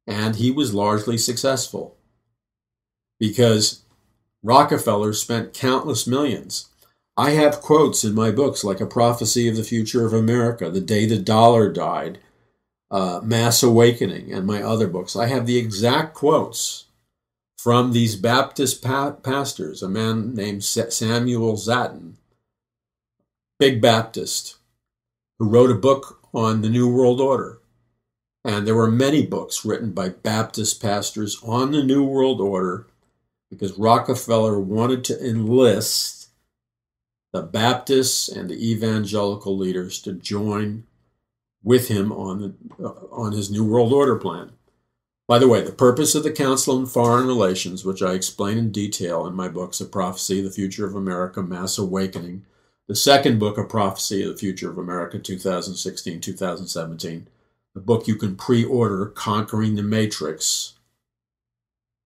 and he was largely successful because Rockefeller spent countless millions. I have quotes in my books like A Prophecy of the Future of America, The Day the Dollar Died, Mass Awakening, and my other books. I have the exact quotes from these Baptist pastors, a man named Samuel Zatin, big Baptist, who wrote a book on the New World Order. And there were many books written by Baptist pastors on the New World Order because Rockefeller wanted to enlist the Baptists and the evangelical leaders to join with him on his New World Order plan. By the way, the purpose of the Council on Foreign Relations, which I explain in detail in my books, A Prophecy, The Future of America, Mass Awakening, the second book, A Prophecy of the Future of America, 2016-2017, the book you can pre-order, Conquering the Matrix,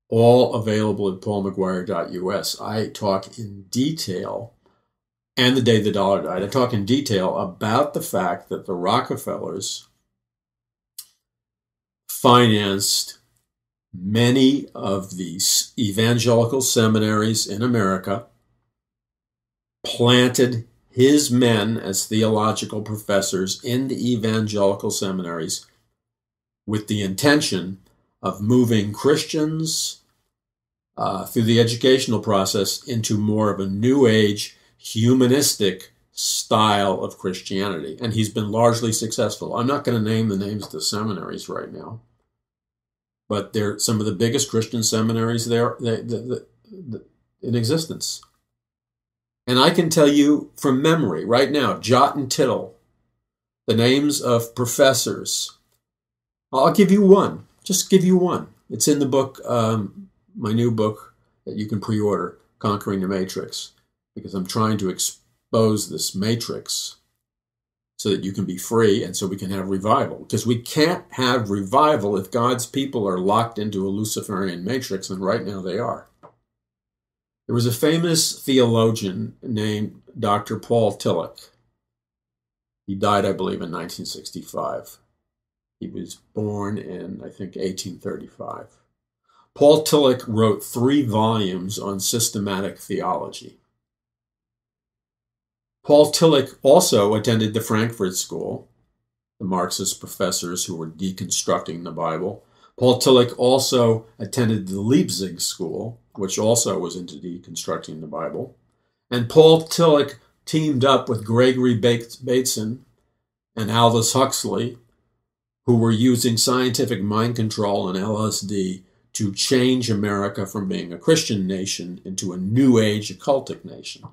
all available at paulmcguire.us. I talk in detail, and The Day the Dollar Died, I talk in detail about the fact that the Rockefellers financed many of these evangelical seminaries in America, planted his men as theological professors in the evangelical seminaries with the intention of moving Christians through the educational process into more of a New Age, humanistic style of Christianity. And he's been largely successful. I'm not going to name the names of the seminaries right now, but they're some of the biggest Christian seminaries there in existence. And I can tell you from memory right now, jot and tittle, the names of professors. I'll give you one. Just give you one. It's in the book, my new book that you can pre-order, Conquering the Matrix, because I'm trying to expose this matrix so that you can be free and so we can have revival. Because we can't have revival if God's people are locked into a Luciferian matrix, and right now they are. There was a famous theologian named Dr. Paul Tillich. He died, I believe, in 1965. He was born in, I think, 1835. Paul Tillich wrote 3 volumes on systematic theology. Paul Tillich also attended the Frankfurt School, the Marxist professors who were deconstructing the Bible. Paul Tillich also attended the Leipzig School, which also was into deconstructing the Bible. And Paul Tillich teamed up with Gregory Bateson and Aldous Huxley, who were using scientific mind control and LSD to change America from being a Christian nation into a New Age occultic nation.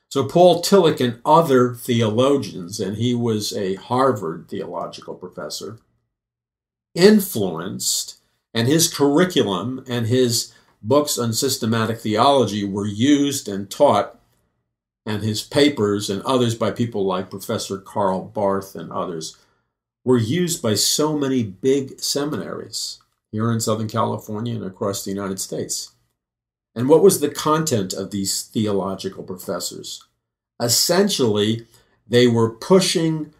So Paul Tillich and other theologians, and he was a Harvard theological professor, influenced, and his curriculum and his books on systematic theology were used and taught and his papers and others by people like Professor Karl Barth and others were used by so many big seminaries here in Southern California and across the United States. And what was the content of these theological professors? Essentially, they were pushing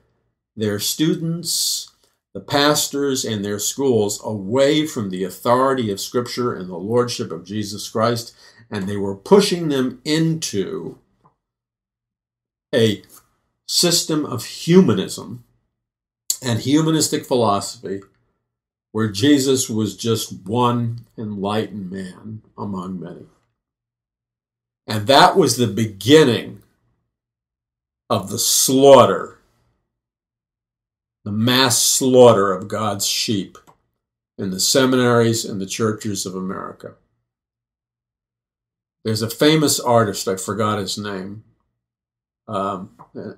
their students, the pastors, and their schools away from the authority of Scripture and the lordship of Jesus Christ, and they were pushing them into a system of humanism and humanistic philosophy where Jesus was just one enlightened man among many. And that was the beginning of the slaughter, the mass slaughter of God's sheep in the seminaries and the churches of America. There's a famous artist, I forgot his name, an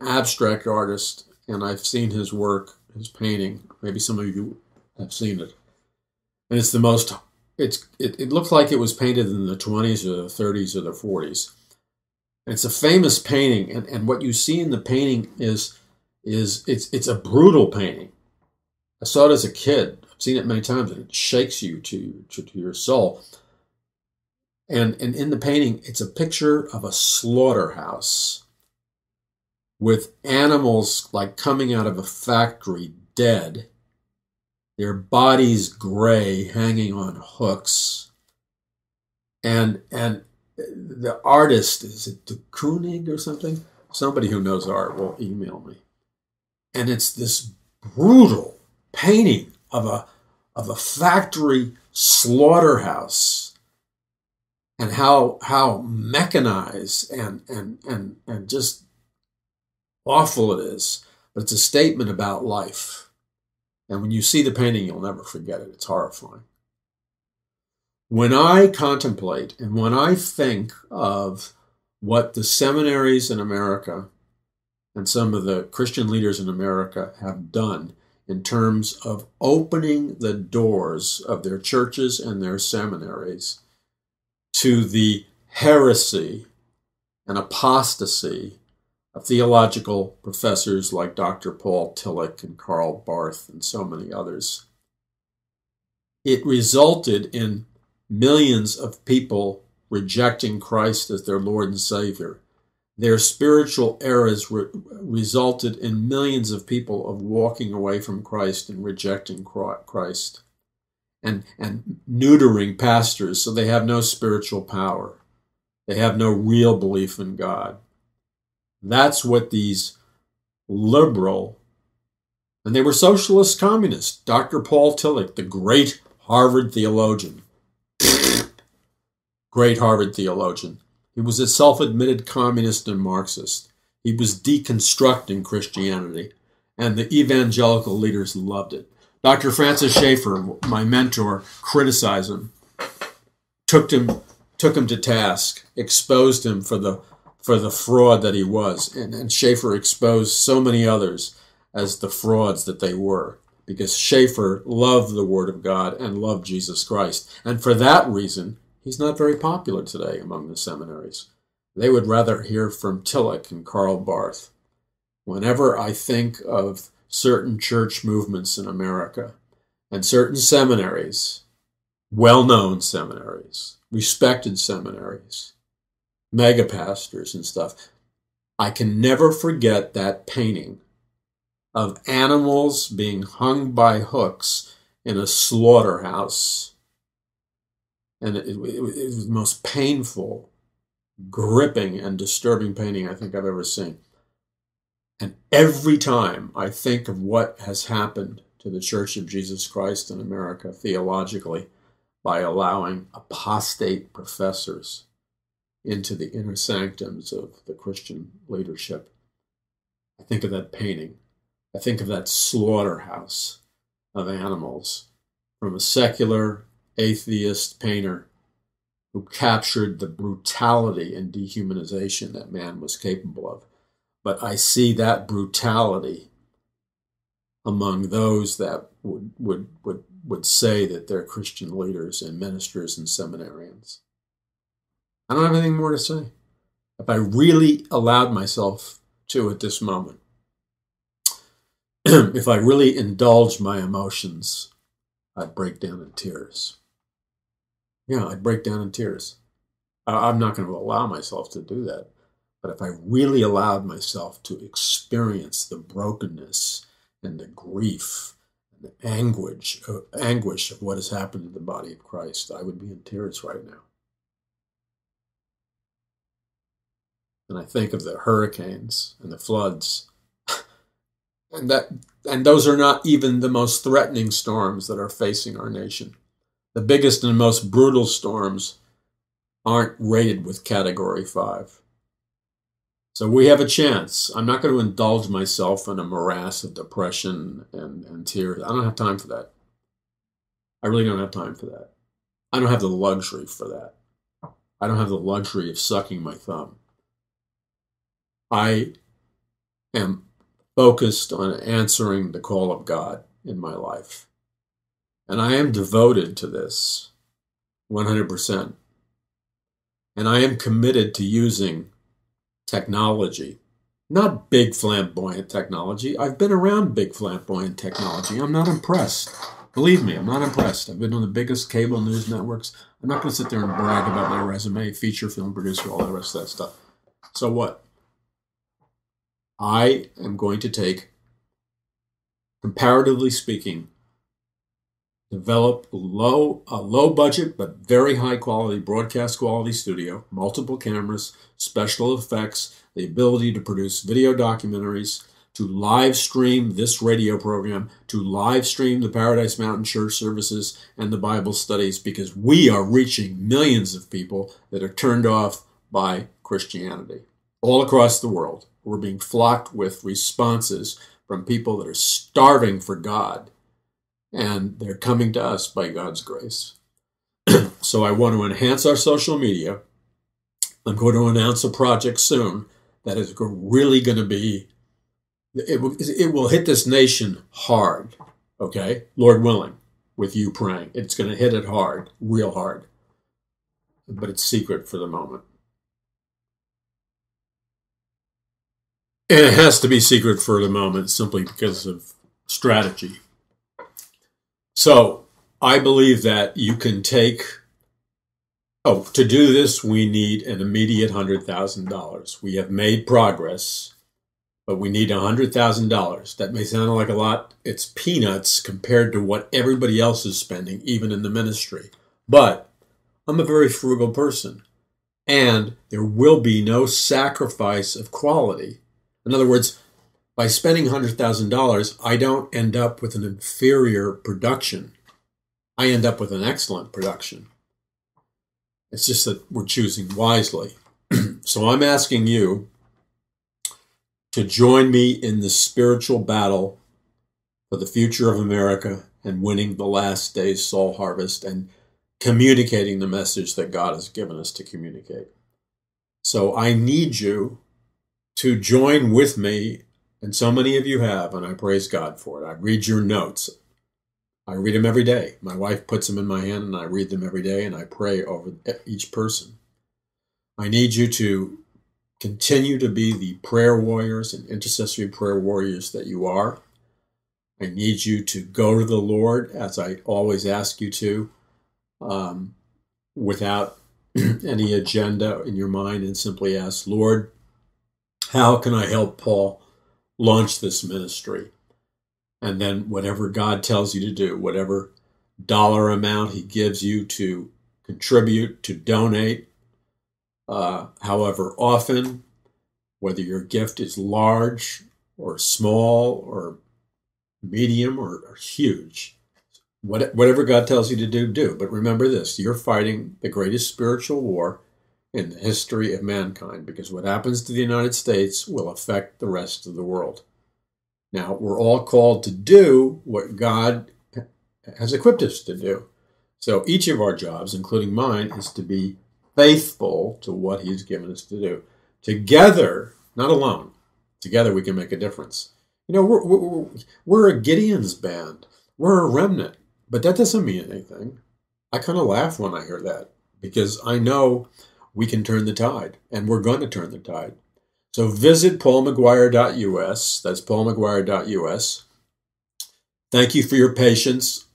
abstract artist, and I've seen his work, his painting. Maybe some of you have seen it. And it's the most, it looks like it was painted in the 20s or the 30s or the 40s. And it's a famous painting, and what you see in the painting is it's a brutal painting. I saw it as a kid. I've seen it many times, and it shakes you to your soul. And in the painting, it's a picture of a slaughterhouse with animals like coming out of a factory dead, their bodies gray, hanging on hooks. And the artist, is it de Kooning or something? Somebody who knows art will email me. And it's this brutal painting of a factory slaughterhouse, and how mechanized and just awful it is. But it's a statement about life. And when you see the painting, you'll never forget it. It's horrifying. When I contemplate and when I think of what the seminaries in America and some of the Christian leaders in America have done in terms of opening the doors of their churches and their seminaries to the heresy and apostasy of theological professors like Dr. Paul Tillich and Karl Barth and so many others, it resulted in millions of people rejecting Christ as their Lord and Savior. Their spiritual errors resulted in millions of people of walking away from Christ and rejecting Christ and neutering pastors so they have no spiritual power. They have no real belief in God. That's what these liberal, and they were socialist communists. Dr. Paul Tillich, the great Harvard theologian, great Harvard theologian. He was a self-admitted communist and Marxist. He was deconstructing Christianity, and the evangelical leaders loved it. Dr. Francis Schaeffer, my mentor, criticized him, took him to task, exposed him for the fraud that he was, and Schaeffer exposed so many others as the frauds that they were, because Schaeffer loved the Word of God and loved Jesus Christ, and for that reason, he's not very popular today among the seminaries. They would rather hear from Tillich and Karl Barth. Whenever I think of certain church movements in America and certain seminaries, well-known seminaries, respected seminaries, mega pastors and stuff, I can never forget that painting of animals being hung by hooks in a slaughterhouse. And it was the most painful, gripping, and disturbing painting I think I've ever seen. And every time I think of what has happened to the Church of Jesus Christ in America theologically by allowing apostate professors into the inner sanctums of the Christian leadership, I think of that painting. I think of that slaughterhouse of animals from a secular atheist painter who captured the brutality and dehumanization that man was capable of. But I see that brutality among those that would say that they're Christian leaders and ministers and seminarians. I don't have anything more to say. if I really allowed myself to at this moment, if I really indulged my emotions, I'd break down in tears. Yeah, I'd break down in tears. I'm not going to allow myself to do that. But if I really allowed myself to experience the brokenness and the grief and the anguish of what has happened to the body of Christ, I would be in tears right now. And I think of the hurricanes and the floods, and those are not even the most threatening storms that are facing our nation. The biggest and most brutal storms aren't rated with Category 5. So we have a chance. I'm not going to indulge myself in a morass of depression and tears. I don't have time for that. I really don't have time for that. I don't have the luxury for that. I don't have the luxury of sucking my thumb. I am focused on answering the call of God in my life. And I am devoted to this 100%. And I am committed to using technology, not big flamboyant technology. I've been around big flamboyant technology. I'm not impressed. Believe me, I'm not impressed. I've been on the biggest cable news networks. I'm not going to sit there and brag about my resume, feature film producer, all the rest of that stuff. So what? I am going to take, comparatively speaking, develop a low budget but very high quality broadcast quality studio, multiple cameras, special effects, the ability to produce video documentaries, to live stream this radio program, to live stream the Paradise Mountain Church services and the Bible studies, because we are reaching millions of people that are turned off by Christianity all across the world. We're being flocked with responses from people that are starving for God. And they're coming to us by God's grace. So I want to enhance our social media. I'm going to announce a project soon that is really going to be, it will hit this nation hard, okay? Lord willing, with you praying. It's going to hit it hard, real hard. But it's secret for the moment. And it has to be secret for the moment simply because of strategy. So I believe that you can take, to do this, we need an immediate $100,000. We have made progress, but we need $100,000. That may sound like a lot. It's peanuts compared to what everybody else is spending, even in the ministry. But I'm a very frugal person, and there will be no sacrifice of quality. In other words, by spending $100,000, I don't end up with an inferior production. I end up with an excellent production. It's just that we're choosing wisely. So I'm asking you to join me in the spiritual battle for the future of America and winning the last day's soul harvest and communicating the message that God has given us to communicate. So I need you to join with me, and so many of you have, and I praise God for it. I read your notes. I read them every day. My wife puts them in my hand, and I read them every day, and I pray over each person. I need you to continue to be the prayer warriors and intercessory prayer warriors that you are. I need you to go to the Lord, as I always ask you to, without any agenda in your mind, and simply ask, Lord, how can I help Paul launch this ministry? And then whatever God tells you to do, whatever dollar amount he gives you to contribute, to donate, however often, whether your gift is large or small or medium or huge, whatever God tells you to do, do. But remember this, you're fighting the greatest spiritual war in the history of mankind, because what happens to the United States will affect the rest of the world. Now, we're all called to do what God has equipped us to do. So each of our jobs, including mine, is to be faithful to what he's given us to do. Together, not alone, together we can make a difference. You know, we're a Gideon's band. We're a remnant, but that doesn't mean anything. I kind of laugh when I hear that, because I know we can turn the tide, and we're going to turn the tide. So visit paulmcguire.us. That's paulmcguire.us. Thank you for your patience.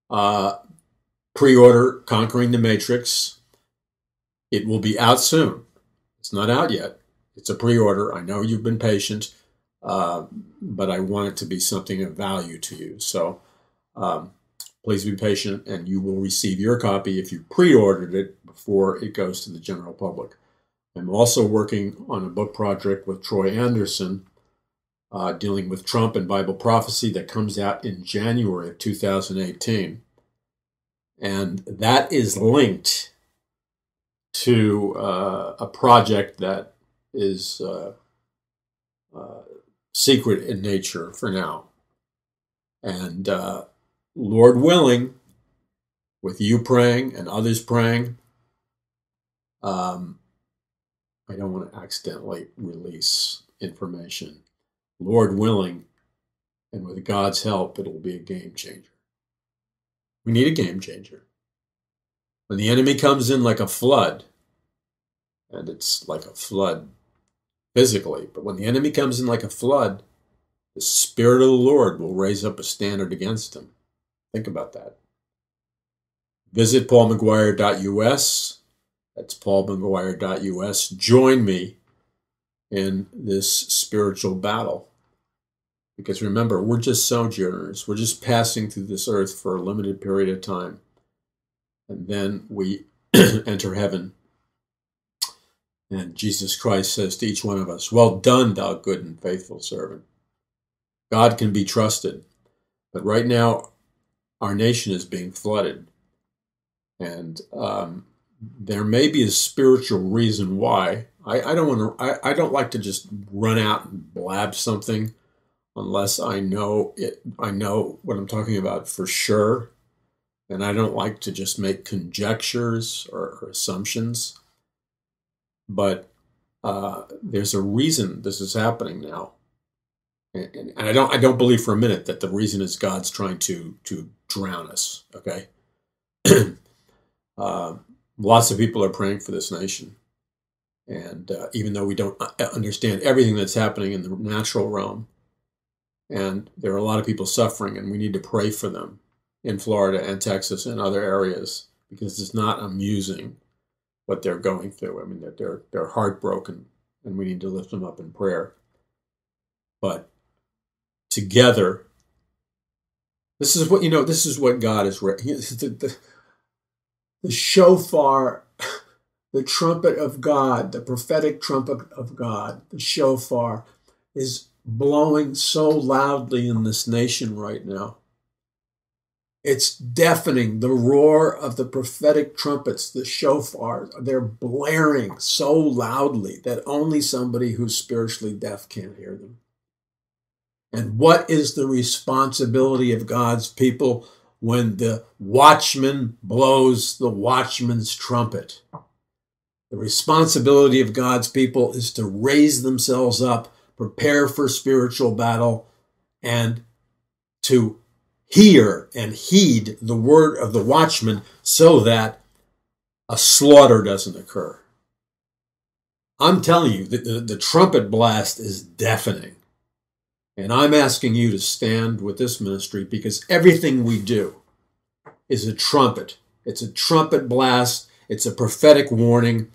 Pre-order Conquering the Matrix. It will be out soon. It's not out yet. It's a pre-order. I know you've been patient, but I want it to be something of value to you. So please be patient, and you will receive your copy if you pre-ordered it before it goes to the general public. I'm also working on a book project with Troy Anderson dealing with Trump and Bible prophecy that comes out in January of 2018. And that is linked to a project that is secret in nature for now. And Lord willing, with you praying and others praying, I don't want to accidentally release information. Lord willing, and with God's help, it will be a game changer. We need a game changer. When the enemy comes in like a flood, and it's like a flood physically, but when the enemy comes in like a flood, the Spirit of the Lord will raise up a standard against him. Think about that. Visit paulmcguire.us. That's paulmcguire.us. Join me in this spiritual battle. Because remember, we're just sojourners. We're just passing through this earth for a limited period of time. And then we enter heaven. And Jesus Christ says to each one of us, "Well done, thou good and faithful servant." God can be trusted. But right now, our nation is being flooded. And there may be a spiritual reason why. I don't like to just run out and blab something unless I know it. I know what I'm talking about for sure. And I don't like to just make conjectures or assumptions. But there's a reason this is happening now. And I don't believe for a minute that the reason is God's trying to drown us, okay? Lots of people are praying for this nation. And even though we don't understand everything that's happening in the natural realm, and there are a lot of people suffering, and we need to pray for them in Florida and Texas and other areas, because it's not amusing what they're going through. I mean, they're heartbroken, and we need to lift them up in prayer. But together, this is what God is. The shofar, the trumpet of God, the prophetic trumpet of God, the shofar is blowing so loudly in this nation right now. It's deafening. The roar of the prophetic trumpets, the shofars, they're blaring so loudly that only somebody who's spiritually deaf can't hear them. And what is the responsibility of God's people when the watchman blows the watchman's trumpet? The responsibility of God's people is to raise themselves up, prepare for spiritual battle, and to hear and heed the word of the watchman so that a slaughter doesn't occur. I'm telling you, the trumpet blast is deafening. And I'm asking you to stand with this ministry, because everything we do is a trumpet. It's a trumpet blast. It's a prophetic warning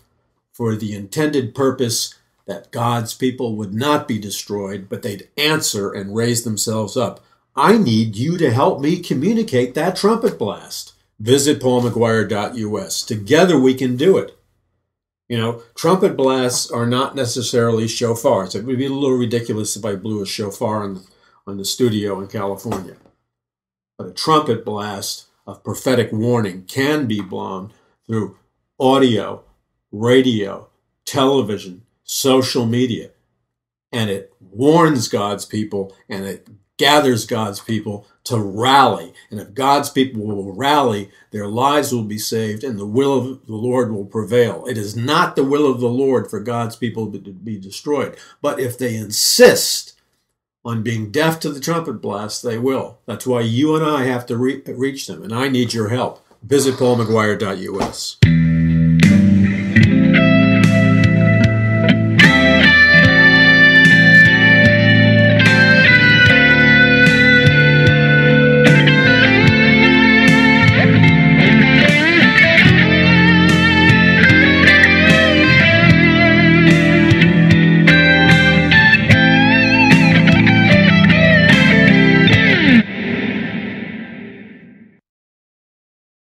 for the intended purpose that God's people would not be destroyed, but they'd answer and raise themselves up. I need you to help me communicate that trumpet blast. Visit paulmcguire.us. Together we can do it. You know, trumpet blasts are not necessarily shofars. It would be a little ridiculous if I blew a shofar on the studio in California. But a trumpet blast of prophetic warning can be blown through audio, radio, television, social media. And it warns God's people, and it gathers God's people to rally. And if God's people will rally, their lives will be saved and the will of the Lord will prevail. It is not the will of the Lord for God's people to be destroyed. But if they insist on being deaf to the trumpet blast, they will. That's why you and I have to reach them, and I need your help. Visit paulmcguire.us.